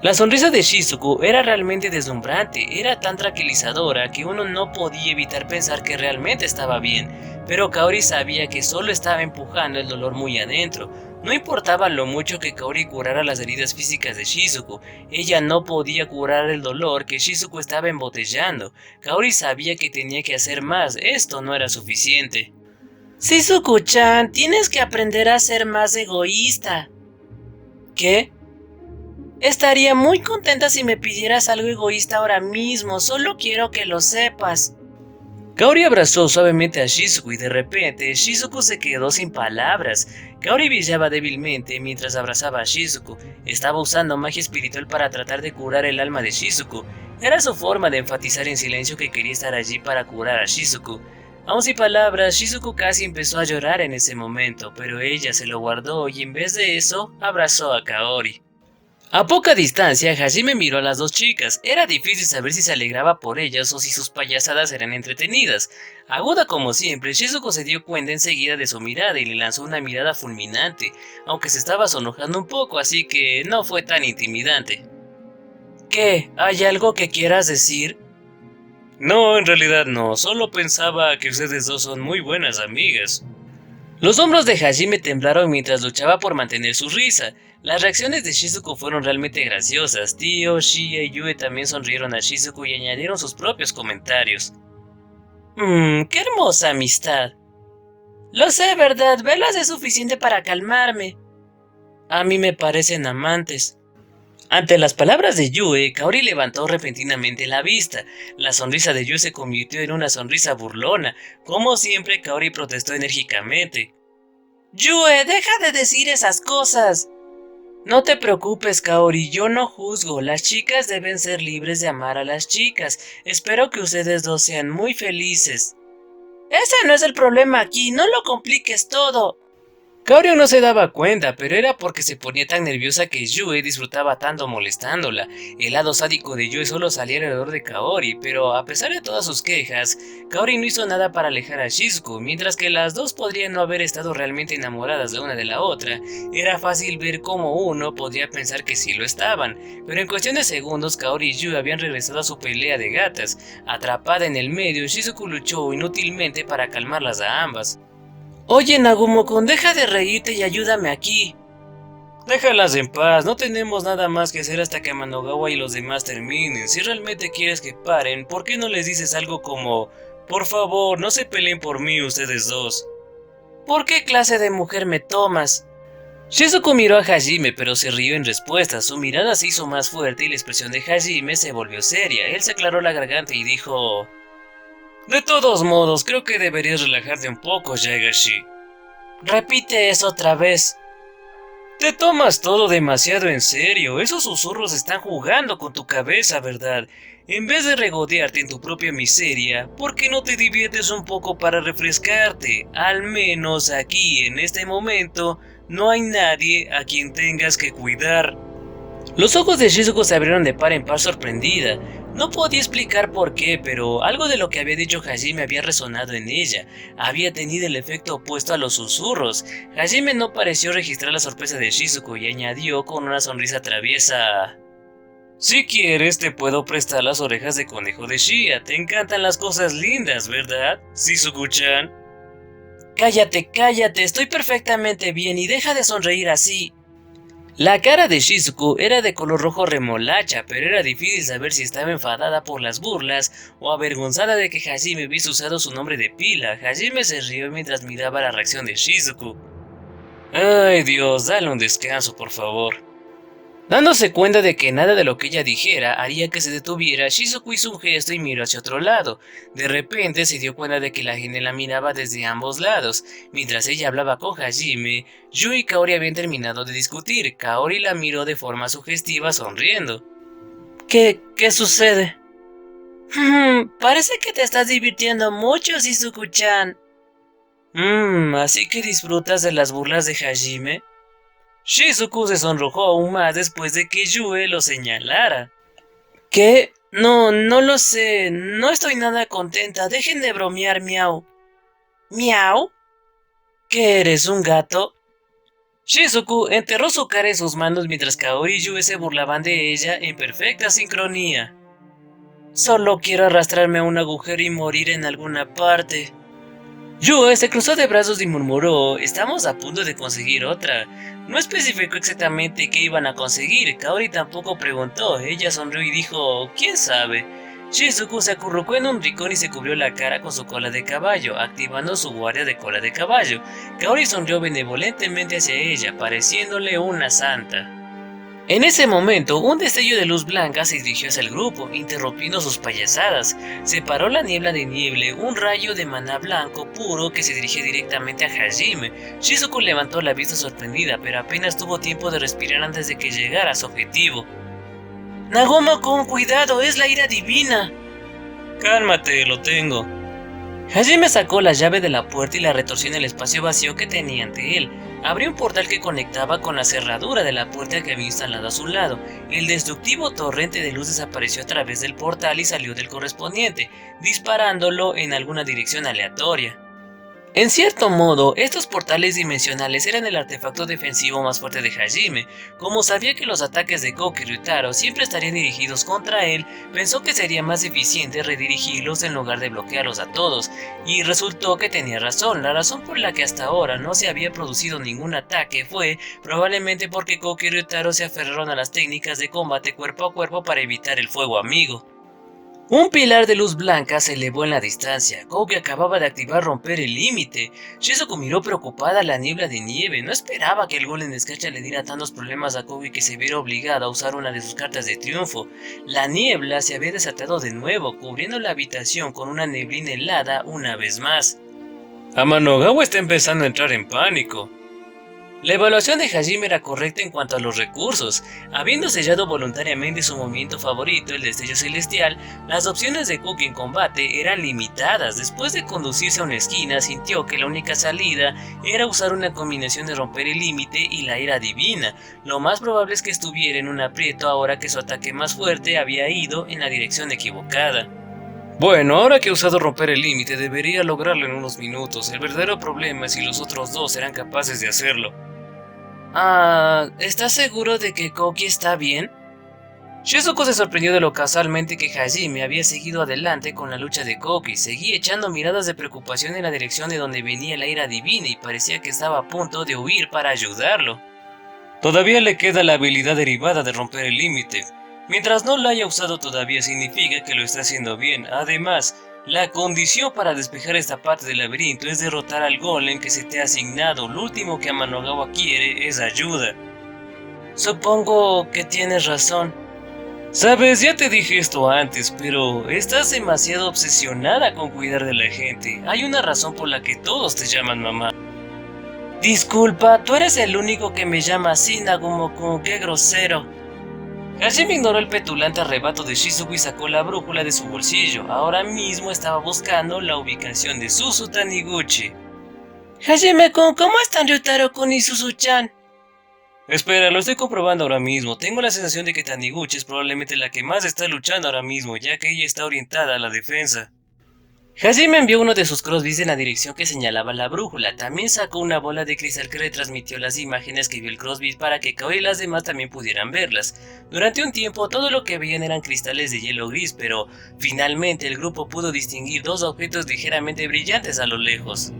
La sonrisa de Shizuku era realmente deslumbrante, era tan tranquilizadora que uno no podía evitar pensar que realmente estaba bien, pero Kaori sabía que solo estaba empujando el dolor muy adentro. No importaba lo mucho que Kaori curara las heridas físicas de Shizuku, ella no podía curar el dolor que Shizuku estaba embotellando. Kaori sabía que tenía que hacer más, esto no era suficiente. Shizuku-chan, tienes que aprender a ser más egoísta. ¿Qué? Estaría muy contenta si me pidieras algo egoísta ahora mismo, solo quiero que lo sepas. Kaori abrazó suavemente a Shizuku y de repente Shizuku se quedó sin palabras. Kaori brillaba débilmente mientras abrazaba a Shizuku. Estaba usando magia espiritual para tratar de curar el alma de Shizuku. Era su forma de enfatizar en silencio que quería estar allí para curar a Shizuku. Aún sin palabras, Shizuku casi empezó a llorar en ese momento, pero ella se lo guardó y en vez de eso, abrazó a Kaori. A poca distancia, Hajime miró a las dos chicas. Era difícil saber si se alegraba por ellas o si sus payasadas eran entretenidas. Aguda como siempre, Shizuku se dio cuenta enseguida de su mirada y le lanzó una mirada fulminante, aunque se estaba sonrojando un poco, así que no fue tan intimidante. ¿Qué? ¿Hay algo que quieras decir? No, en realidad no, solo pensaba que ustedes dos son muy buenas amigas. Los hombros de Hajime temblaron mientras luchaba por mantener su risa. Las reacciones de Shizuku fueron realmente graciosas. Tio, Shia y Yue también sonrieron a Shizuku y añadieron sus propios comentarios. ¡Qué hermosa amistad! Lo sé, ¿verdad? Verlas es suficiente para calmarme. A mí me parecen amantes. Ante las palabras de Yue, Kaori levantó repentinamente la vista. La sonrisa de Yue se convirtió en una sonrisa burlona. Como siempre, Kaori protestó enérgicamente. ¡Yue, deja de decir esas cosas! No te preocupes, Kaori, yo no juzgo. Las chicas deben ser libres de amar a las chicas. Espero que ustedes dos sean muy felices. Ese no es el problema aquí, no lo compliques todo. Kaori no se daba cuenta, pero era porque se ponía tan nerviosa que Yue disfrutaba tanto molestándola. El lado sádico de Yue solo salía alrededor de Kaori, pero a pesar de todas sus quejas, Kaori no hizo nada para alejar a Shizuku. Mientras que las dos podrían no haber estado realmente enamoradas la una de la otra, era fácil ver cómo uno podría pensar que sí lo estaban. Pero en cuestión de segundos, Kaori y Yue habían regresado a su pelea de gatas. Atrapada en el medio, Shizuku luchó inútilmente para calmarlas a ambas. Oye, Nagumo-kun, deja de reírte y ayúdame aquí. Déjalas en paz, no tenemos nada más que hacer hasta que Amanogawa y los demás terminen. Si realmente quieres que paren, ¿por qué no les dices algo como: por favor, no se peleen por mí ustedes dos? ¿Por qué clase de mujer me tomas? Shizuku miró a Hajime, pero se rió en respuesta. Su mirada se hizo más fuerte y la expresión de Hajime se volvió seria. Él se aclaró la garganta y dijo: de todos modos, creo que deberías relajarte un poco, Yagashi. Repite eso otra vez. Te tomas todo demasiado en serio. Esos susurros están jugando con tu cabeza, ¿verdad? En vez de regodearte en tu propia miseria, ¿por qué no te diviertes un poco para refrescarte? Al menos aquí, en este momento, no hay nadie a quien tengas que cuidar. Los ojos de Shizuku se abrieron de par en par sorprendida. No podía explicar por qué, pero algo de lo que había dicho Hajime había resonado en ella. Había tenido el efecto opuesto a los susurros. Hajime no pareció registrar la sorpresa de Shizuku y añadió con una sonrisa traviesa: si quieres, te puedo prestar las orejas de conejo de Shia. Te encantan las cosas lindas, ¿verdad, Shizuku-chan? Cállate, cállate, estoy perfectamente bien y deja de sonreír así. La cara de Shizuku era de color rojo remolacha, pero era difícil saber si estaba enfadada por las burlas o avergonzada de que Hajime hubiese usado su nombre de pila. Hajime se rió mientras miraba la reacción de Shizuku. Ay Dios, dale un descanso por favor. Dándose cuenta de que nada de lo que ella dijera haría que se detuviera, Shizuku hizo un gesto y miró hacia otro lado. De repente se dio cuenta de que la gente la miraba desde ambos lados. Mientras ella hablaba con Hajime, Yui y Kaori habían terminado de discutir. Kaori la miró de forma sugestiva sonriendo. ¿Qué sucede? Parece que te estás divirtiendo mucho, Shizuku-chan. ¿Así que disfrutas de las burlas de Hajime? Shizuku se sonrojó aún más después de que Yue lo señalara. ¿Qué? No lo sé. No estoy nada contenta. Dejen de bromear, miau. ¿Miau? ¿Qué eres, un gato? Shizuku enterró su cara en sus manos mientras Kaori y Yue se burlaban de ella en perfecta sincronía. Solo quiero arrastrarme a un agujero y morir en alguna parte. Yue se cruzó de brazos y murmuró: estamos a punto de conseguir otra. No especificó exactamente qué iban a conseguir. Kaori tampoco preguntó. Ella sonrió y dijo: ¿quién sabe? Shizuku se acurrucó en un rincón y se cubrió la cara con su cola de caballo, activando su guardia de cola de caballo. Kaori sonrió benevolentemente hacia ella, pareciéndole una santa. En ese momento, un destello de luz blanca se dirigió hacia el grupo, interrumpiendo sus payasadas. Separó la niebla de nieve, un rayo de maná blanco puro que se dirigía directamente a Hajime. Shizuku levantó la vista sorprendida, pero apenas tuvo tiempo de respirar antes de que llegara a su objetivo. Nagoma, con cuidado, es la ira divina. Cálmate, lo tengo. Hajime sacó la llave de la puerta y la retorció en el espacio vacío que tenía ante él. Abrió un portal que conectaba con la cerradura de la puerta que había instalado a su lado. El destructivo torrente de luz desapareció a través del portal y salió del correspondiente, disparándolo en alguna dirección aleatoria. En cierto modo, estos portales dimensionales eran el artefacto defensivo más fuerte de Hajime. Como sabía que los ataques de Koki y Ryutaro siempre estarían dirigidos contra él, pensó que sería más eficiente redirigirlos en lugar de bloquearlos a todos, y resultó que tenía razón. La razón por la que hasta ahora no se había producido ningún ataque fue probablemente porque Koki y Ryutaro se aferraron a las técnicas de combate cuerpo a cuerpo para evitar el fuego amigo. Un pilar de luz blanca se elevó en la distancia. Koki acababa de activar romper el límite. Shizuku miró preocupada la niebla de nieve. No esperaba que el golem de escarcha le diera tantos problemas a Koki que se viera obligada a usar una de sus cartas de triunfo. La niebla se había desatado de nuevo, cubriendo la habitación con una neblina helada una vez más. Amanogawa está empezando a entrar en pánico. La evaluación de Hajime era correcta en cuanto a los recursos. Habiendo sellado voluntariamente su movimiento favorito, el destello celestial, las opciones de Koki en combate eran limitadas. Después de conducirse a una esquina, sintió que la única salida era usar una combinación de romper el límite y la ira divina. Lo más probable es que estuviera en un aprieto ahora que su ataque más fuerte había ido en la dirección equivocada. Bueno, ahora que he usado romper el límite, debería lograrlo en unos minutos. El verdadero problema es si los otros dos serán capaces de hacerlo. ¿Estás seguro de que Koki está bien? Shizuku se sorprendió de lo casualmente que Hajime había seguido adelante con la lucha de Koki. Seguía echando miradas de preocupación en la dirección de donde venía la ira divina y parecía que estaba a punto de huir para ayudarlo. Todavía le queda la habilidad derivada de romper el límite. Mientras no la haya usado todavía significa que lo está haciendo bien. Además, la condición para despejar esta parte del laberinto es derrotar al golem que se te ha asignado. Lo último que Amanogawa quiere es ayuda. Supongo que tienes razón. Sabes, ya te dije esto antes, pero estás demasiado obsesionada con cuidar de la gente. Hay una razón por la que todos te llaman mamá. Disculpa, tú eres el único que me llama así, Nagumo-kun, qué grosero. Hajime ignoró el petulante arrebato de Shizuku y sacó la brújula de su bolsillo. Ahora mismo estaba buscando la ubicación de Suzu Taniguchi. Hajime-kun, ¿cómo están Ryutaro-kun y Suzu-chan? Espera, lo estoy comprobando ahora mismo. Tengo la sensación de que Taniguchi es probablemente la que más está luchando ahora mismo, ya que ella está orientada a la defensa. Hajime envió uno de sus crossbees en la dirección que señalaba la brújula. También sacó una bola de cristal que retransmitió las imágenes que vio el crossbees para que Kaori y las demás también pudieran verlas. Durante un tiempo todo lo que veían eran cristales de hielo gris, pero finalmente el grupo pudo distinguir dos objetos ligeramente brillantes a lo lejos.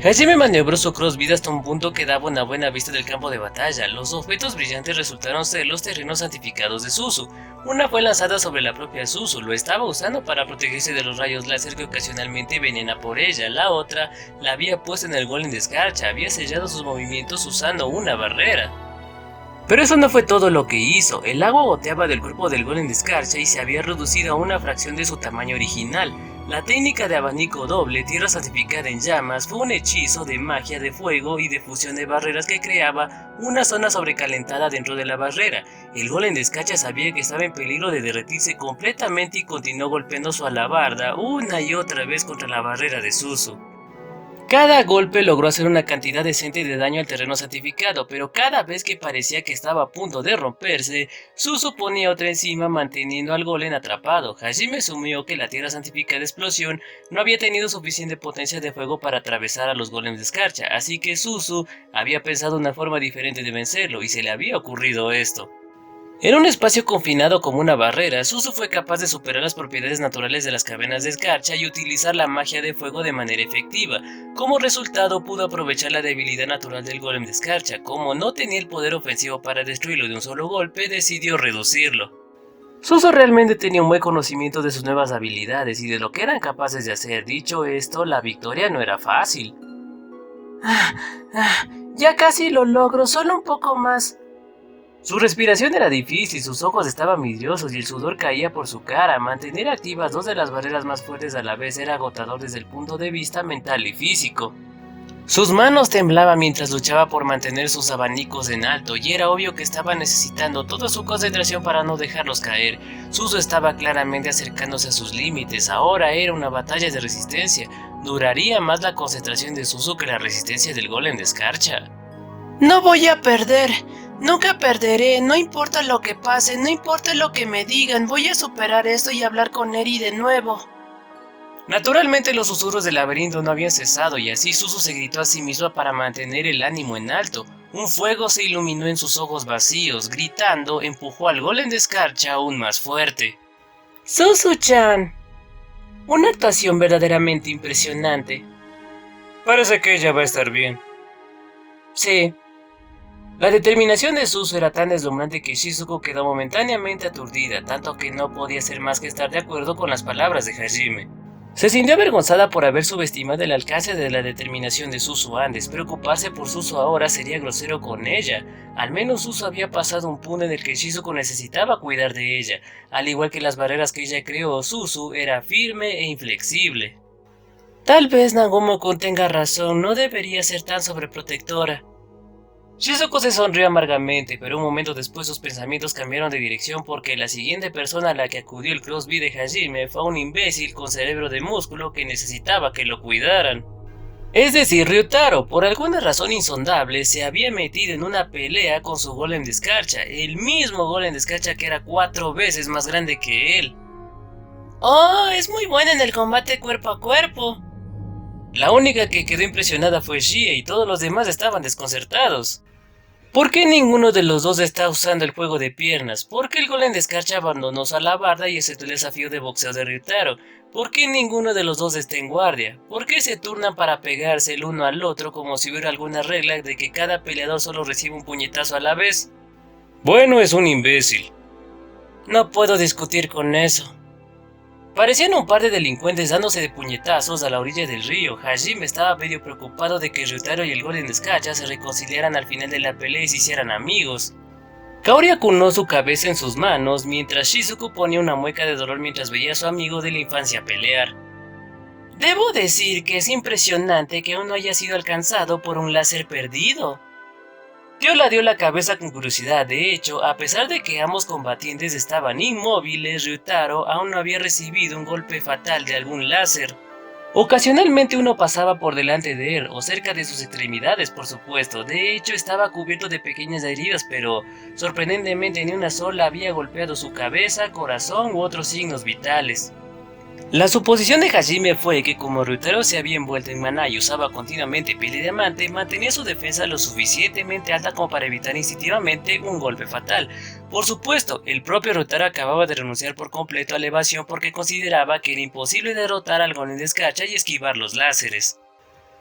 Hajime maniobró su crossbeam hasta un punto que daba una buena vista del campo de batalla. Los objetos brillantes resultaron ser los terrenos santificados de Suzu. Una fue lanzada sobre la propia Suzu, lo estaba usando para protegerse de los rayos láser que ocasionalmente venían a por ella. La otra la había puesto en el golem de escarcha, había sellado sus movimientos usando una barrera. Pero eso no fue todo lo que hizo. El agua goteaba del cuerpo del golem de escarcha y se había reducido a una fracción de su tamaño original. La técnica de abanico doble, tierra santificada en llamas, fue un hechizo de magia de fuego y de fusión de barreras que creaba una zona sobrecalentada dentro de la barrera. El golem de Escarcha sabía que estaba en peligro de derretirse completamente y continuó golpeando su alabarda una y otra vez contra la barrera de Suzu. Cada golpe logró hacer una cantidad decente de daño al terreno santificado, pero cada vez que parecía que estaba a punto de romperse, Suzu ponía otra encima manteniendo al golem atrapado. Hajime asumió que la tierra santificada de explosión no había tenido suficiente potencia de fuego para atravesar a los golems de Escarcha, así que Suzu había pensado una forma diferente de vencerlo y se le había ocurrido esto. En un espacio confinado como una barrera, Suzu fue capaz de superar las propiedades naturales de las cavernas de Escarcha y utilizar la magia de fuego de manera efectiva. Como resultado, pudo aprovechar la debilidad natural del golem de Escarcha. Como no tenía el poder ofensivo para destruirlo de un solo golpe, decidió reducirlo. Suzu realmente tenía un buen conocimiento de sus nuevas habilidades y de lo que eran capaces de hacer. Dicho esto, la victoria no era fácil. Ya casi lo logro, solo un poco más. Su respiración era difícil, sus ojos estaban vidriosos y el sudor caía por su cara. Mantener activas dos de las barreras más fuertes a la vez era agotador desde el punto de vista mental y físico. Sus manos temblaban mientras luchaba por mantener sus abanicos en alto y era obvio que estaba necesitando toda su concentración para no dejarlos caer. Suzu estaba claramente acercándose a sus límites, ahora era una batalla de resistencia. Duraría más la concentración de Suzu que la resistencia del golem de Escarcha. No voy a perder. Nunca perderé, no importa lo que pase, no importa lo que me digan, voy a superar esto y hablar con Eri de nuevo. Naturalmente los susurros del laberinto no habían cesado y así Suzu se gritó a sí misma para mantener el ánimo en alto. Un fuego se iluminó en sus ojos vacíos, gritando, empujó al golem de Escarcha aún más fuerte. Suzu-chan. Una actuación verdaderamente impresionante. Parece que ella va a estar bien. Sí. La determinación de Suzu era tan deslumbrante que Shizuko quedó momentáneamente aturdida, tanto que no podía hacer más que estar de acuerdo con las palabras de Hajime. Se sintió avergonzada por haber subestimado el alcance de la determinación de Suzu antes. Preocuparse por Suzu ahora sería grosero con ella. Al menos Suzu había pasado un punto en el que Shizuko necesitaba cuidar de ella. Al igual que las barreras que ella creó, Suzu era firme e inflexible. Tal vez Nagumo-kun tenga razón, no debería ser tan sobreprotectora. Shizuko se sonrió amargamente, pero un momento después sus pensamientos cambiaron de dirección porque la siguiente persona a la que acudió el Crosby de Hajime fue un imbécil con cerebro de músculo que necesitaba que lo cuidaran. Es decir, Ryutaro, por alguna razón insondable, se había metido en una pelea con su golem de Escarcha, el mismo golem de Escarcha que era 4 veces más grande que él. ¡Oh, es muy bueno en el combate cuerpo a cuerpo! La única que quedó impresionada fue Shie y todos los demás estaban desconcertados. ¿Por qué ninguno de los dos está usando el juego de piernas? ¿Por qué el golem de Escarcha abandonó su alabarda y aceptó el desafío de boxeo de Ryutaro? ¿Por qué ninguno de los dos está en guardia? ¿Por qué se turnan para pegarse el uno al otro como si hubiera alguna regla de que cada peleador solo recibe un puñetazo a la vez? Bueno, es un imbécil. No puedo discutir con eso. Parecían un par de delincuentes dándose de puñetazos a la orilla del río. Hajime estaba medio preocupado de que Ryutaro y el golem de Escarcha se reconciliaran al final de la pelea y se hicieran amigos. Kaori acunó su cabeza en sus manos, mientras Shizuko ponía una mueca de dolor mientras veía a su amigo de la infancia pelear. Debo decir que es impresionante que aún no haya sido alcanzado por un láser perdido. Tiola dio la cabeza con curiosidad. De hecho, a pesar de que ambos combatientes estaban inmóviles, Ryutaro aún no había recibido un golpe fatal de algún láser. Ocasionalmente uno pasaba por delante de él, o cerca de sus extremidades, por supuesto. De hecho, estaba cubierto de pequeñas heridas, pero sorprendentemente ni una sola había golpeado su cabeza, corazón u otros signos vitales. La suposición de Hajime fue que como Ryutaro se había envuelto en maná y usaba continuamente piel de diamante, mantenía su defensa lo suficientemente alta como para evitar instintivamente un golpe fatal. Por supuesto, el propio Ryutaro acababa de renunciar por completo a la evasión porque consideraba que era imposible derrotar al golem de Escarcha y esquivar los láseres.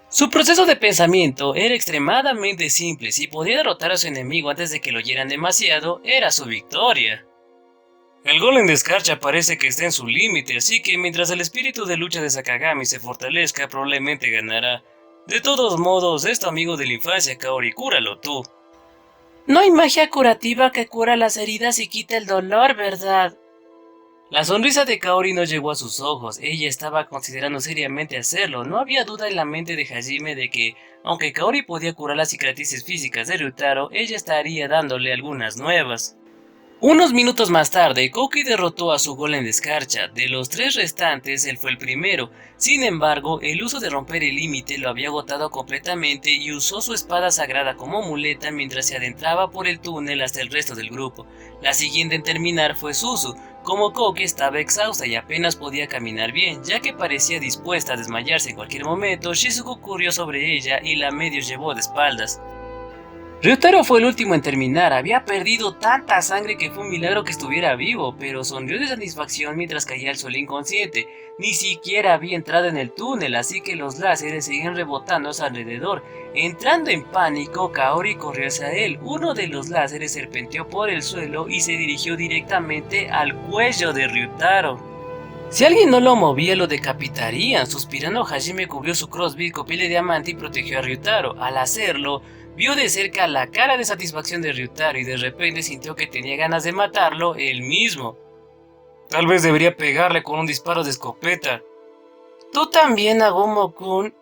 Su proceso de pensamiento era extremadamente simple. Si podía derrotar a su enemigo antes de que lo hieran demasiado, era su victoria. El golem de Escarcha parece que está en su límite, así que mientras el espíritu de lucha de Sakagami se fortalezca, probablemente ganará. De todos modos, es tu amigo de la infancia, Kaori, cúralo tú. No hay magia curativa que cura las heridas y quita el dolor, ¿verdad? La sonrisa de Kaori no llegó a sus ojos, ella estaba considerando seriamente hacerlo. No había duda en la mente de Hajime de que, aunque Kaori podía curar las cicatrices físicas de Ryutaro, ella estaría dándole algunas nuevas. Unos minutos más tarde, Kouki derrotó a su golem de escarcha. De los 3 restantes, él fue el primero. Sin embargo, el uso de romper el límite lo había agotado completamente y usó su espada sagrada como muleta mientras se adentraba por el túnel hasta el resto del grupo. La siguiente en terminar fue Suzu. Como Kouki estaba exhausta y apenas podía caminar bien, ya que parecía dispuesta a desmayarse en cualquier momento, Shizuku corrió sobre ella y la medio llevó de espaldas. Ryutaro fue el último en terminar, había perdido tanta sangre que fue un milagro que estuviera vivo, pero sonrió de satisfacción mientras caía al suelo inconsciente. Ni siquiera había entrado en el túnel, así que los láseres seguían rebotando a su alrededor. Entrando en pánico, Kaori corrió hacia él. Uno de los láseres serpenteó por el suelo y se dirigió directamente al cuello de Ryutaro. Si alguien no lo movía, lo decapitarían. Suspirando, Hajime cubrió su crossbeam con piel de diamante y protegió a Ryutaro. Al hacerlo, vio de cerca la cara de satisfacción de Ryutaro y de repente sintió que tenía ganas de matarlo él mismo. Tal vez debería pegarle con un disparo de escopeta. ¿Tú también, Nagumo-kun?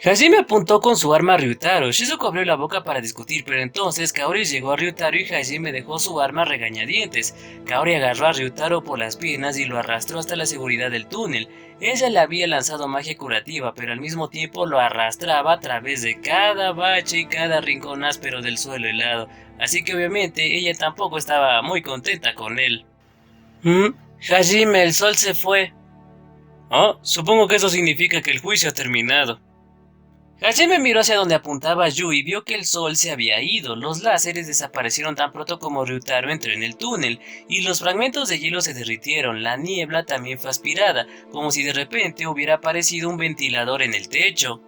Hajime apuntó con su arma a Ryutaro. Shizuku abrió la boca para discutir, pero entonces Kaori llegó a Ryutaro y Hajime dejó su arma a regañadientes. Kaori agarró a Ryutaro por las piernas y lo arrastró hasta la seguridad del túnel. Ella le había lanzado magia curativa, pero al mismo tiempo lo arrastraba a través de cada bache y cada rincón áspero del suelo helado, así que obviamente ella tampoco estaba muy contenta con él. Hajime, el sol se fue. Oh, supongo que eso significa que el juicio ha terminado. Hajime miró hacia donde apuntaba Yu y vio que el sol se había ido. Los láseres desaparecieron tan pronto como Ryutaro entró en el túnel, y los fragmentos de hielo se derritieron. La niebla también fue aspirada, como si de repente hubiera aparecido un ventilador en el techo.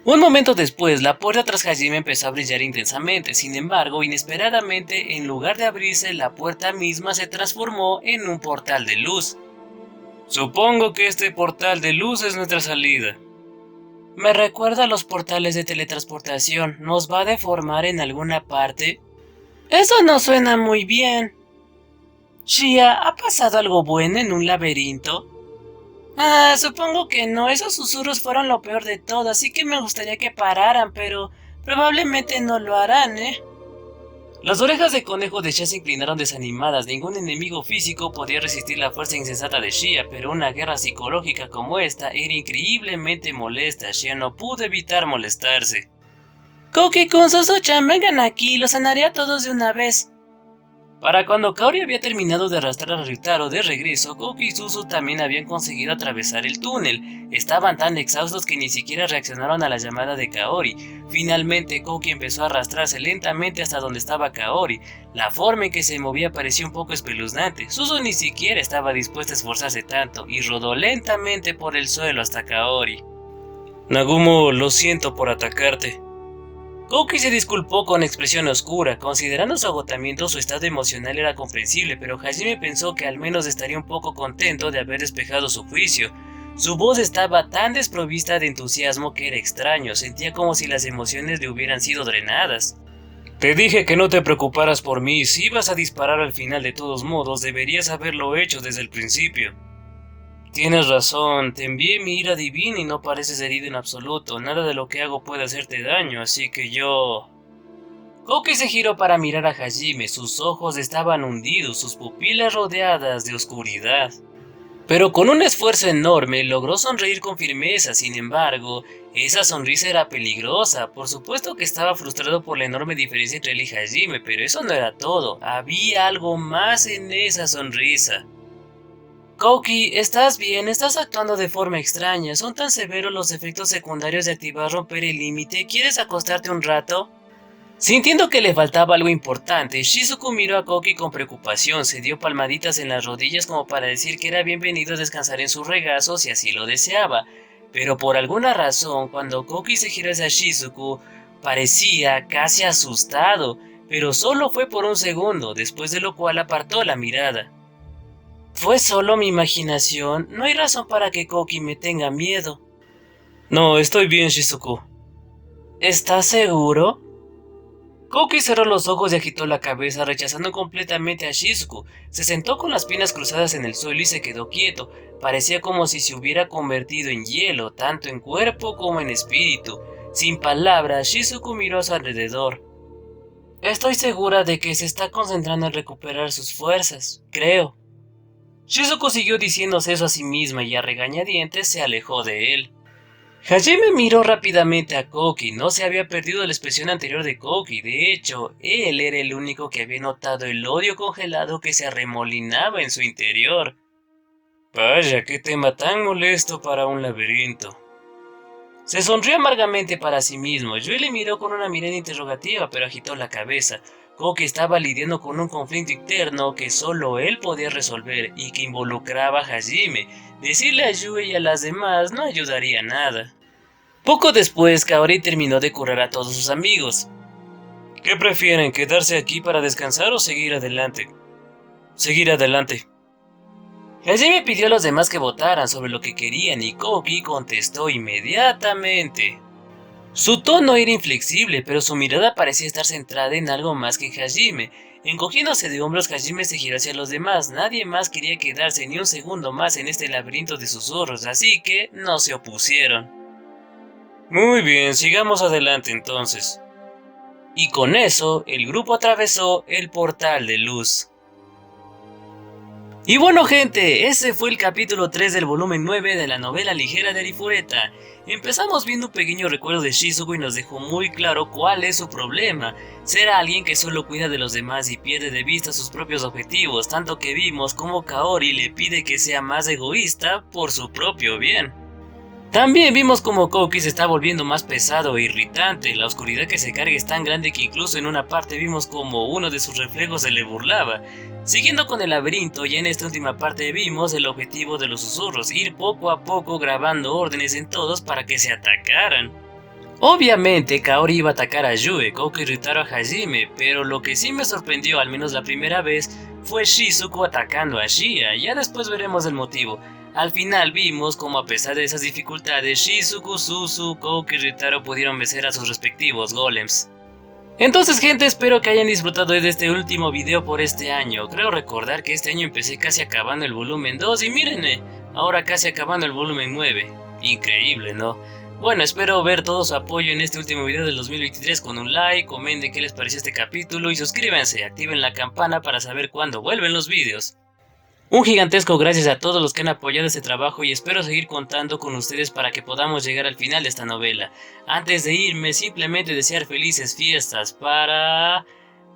Un momento después, la puerta tras Hajime empezó a brillar intensamente. Sin embargo, inesperadamente, en lugar de abrirse, la puerta misma se transformó en un portal de luz. Supongo que este portal de luz es nuestra salida. Me recuerda a los portales de teletransportación. ¿Nos va a deformar en alguna parte? Eso no suena muy bien. Shia, ¿ha pasado algo bueno en un laberinto? Supongo que no. Esos susurros fueron lo peor de todo, así que me gustaría que pararan, pero probablemente no lo harán, ¿eh? Las orejas de conejo de Shia se inclinaron desanimadas. Ningún enemigo físico podía resistir la fuerza insensata de Shia, pero una guerra psicológica como esta era increíblemente molesta. Shia no pudo evitar molestarse. Kouki con Suzu-chan, vengan aquí, los sanaré a todos de una vez. Para cuando Kaori había terminado de arrastrar a Ryutaro de regreso, Kouki y Suzu también habían conseguido atravesar el túnel. Estaban tan exhaustos que ni siquiera reaccionaron a la llamada de Kaori. Finalmente, Kouki empezó a arrastrarse lentamente hasta donde estaba Kaori. La forma en que se movía parecía un poco espeluznante. Suzu ni siquiera estaba dispuesta a esforzarse tanto y rodó lentamente por el suelo hasta Kaori. Nagumo, lo siento por atacarte. Kouki se disculpó con expresión oscura. Considerando su agotamiento, su estado emocional era comprensible, pero Hajime pensó que al menos estaría un poco contento de haber despejado su juicio. Su voz estaba tan desprovista de entusiasmo que era extraño, sentía como si las emociones le hubieran sido drenadas. Te dije que no te preocuparas por mí, si ibas a disparar al final de todos modos, deberías haberlo hecho desde el principio. Tienes razón, te envié mi ira divina y no pareces herido en absoluto. Nada de lo que hago puede hacerte daño, así que yo... Kouki se giró para mirar a Hajime. Sus ojos estaban hundidos, sus pupilas rodeadas de oscuridad. Pero con un esfuerzo enorme logró sonreír con firmeza. Sin embargo, esa sonrisa era peligrosa. Por supuesto que estaba frustrado por la enorme diferencia entre él y Hajime, pero eso no era todo. Había algo más en esa sonrisa. Kouki, ¿estás bien? Estás actuando de forma extraña. Son tan severos los efectos secundarios de activar romper el límite. ¿Quieres acostarte un rato? Sintiendo que le faltaba algo importante, Shizuku miró a Kouki con preocupación. Se dio palmaditas en las rodillas como para decir que era bienvenido a descansar en su regazo si así lo deseaba. Pero por alguna razón, cuando Kouki se giró hacia Shizuku, parecía casi asustado. Pero solo fue por un segundo, después de lo cual apartó la mirada. ¿Fue solo mi imaginación? No hay razón para que Kouki me tenga miedo. No, estoy bien, Shizuku. ¿Estás seguro? Kouki cerró los ojos y agitó la cabeza, rechazando completamente a Shizuku. Se sentó con las piernas cruzadas en el suelo y se quedó quieto. Parecía como si se hubiera convertido en hielo, tanto en cuerpo como en espíritu. Sin palabras, Shizuku miró a su alrededor. Estoy segura de que se está concentrando en recuperar sus fuerzas, creo. Shizuku siguió diciéndose eso a sí misma y a regañadientes se alejó de él. Hajime miró rápidamente a Kouki. No se había perdido la expresión anterior de Kouki. De hecho, él era el único que había notado el odio congelado que se arremolinaba en su interior. Vaya, qué tema tan molesto para un laberinto. Se sonrió amargamente para sí mismo. Yui le miró con una mirada interrogativa, pero agitó la cabeza. Kouki estaba lidiando con un conflicto interno que solo él podía resolver y que involucraba a Hajime. Decirle a Yui y a las demás no ayudaría nada. Poco después, Kaori terminó de curar a todos sus amigos. ¿Qué prefieren, quedarse aquí para descansar o seguir adelante? Seguir adelante. Hajime pidió a los demás que votaran sobre lo que querían y Kouki contestó inmediatamente. Su tono era inflexible, pero su mirada parecía estar centrada en algo más que en Hajime. Encogiéndose de hombros, Hajime se giró hacia los demás. Nadie más quería quedarse ni un segundo más en este laberinto de susurros, así que no se opusieron. Muy bien, sigamos adelante entonces. Y con eso, el grupo atravesó el portal de luz. Y bueno gente, ese fue el capítulo 3 del volumen 9 de la novela ligera de Arifureta. Empezamos viendo un pequeño recuerdo de Shizuku y nos dejó muy claro cuál es su problema. Ser alguien que solo cuida de los demás y pierde de vista sus propios objetivos, tanto que vimos como Kaori le pide que sea más egoísta por su propio bien. También vimos como Kouki se está volviendo más pesado e irritante. La oscuridad que se carga es tan grande que incluso en una parte vimos como uno de sus reflejos se le burlaba. Siguiendo con el laberinto, ya en esta última parte vimos el objetivo de los susurros, ir poco a poco grabando órdenes en todos para que se atacaran. Obviamente Kaori iba a atacar a Yui, Kouki irritaron a Hajime, pero lo que sí me sorprendió, al menos la primera vez, fue Shizuku atacando a Shia. Ya después veremos el motivo. Al final vimos como a pesar de esas dificultades, Shizuku, Suzu, Kouki y Ryutaro pudieron vencer a sus respectivos golems. Entonces gente, espero que hayan disfrutado de este último video por este año. Creo recordar que este año empecé casi acabando el volumen 2 y mírenme, ahora casi acabando el volumen 9. Increíble, ¿no? Bueno, espero ver todo su apoyo en este último video del 2023 con un like, comenten qué les pareció este capítulo y suscríbanse, activen la campana para saber cuándo vuelven los videos. Un gigantesco gracias a todos los que han apoyado este trabajo y espero seguir contando con ustedes para que podamos llegar al final de esta novela. Antes de irme, simplemente desear felices fiestas para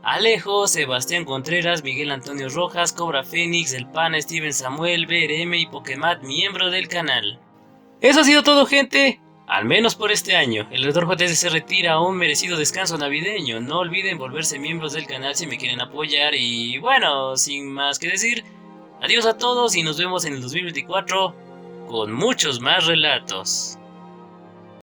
Alejo, Sebastián Contreras, Miguel Antonio Rojas, Cobra Fénix, El Pana, Steven Samuel, BRM y Pokémon, miembro del canal. Eso ha sido todo gente, al menos por este año. El Redor JS se retira a un merecido descanso navideño. No olviden volverse miembros del canal si me quieren apoyar y bueno, sin más que decir, adiós a todos y nos vemos en el 2024 con muchos más relatos.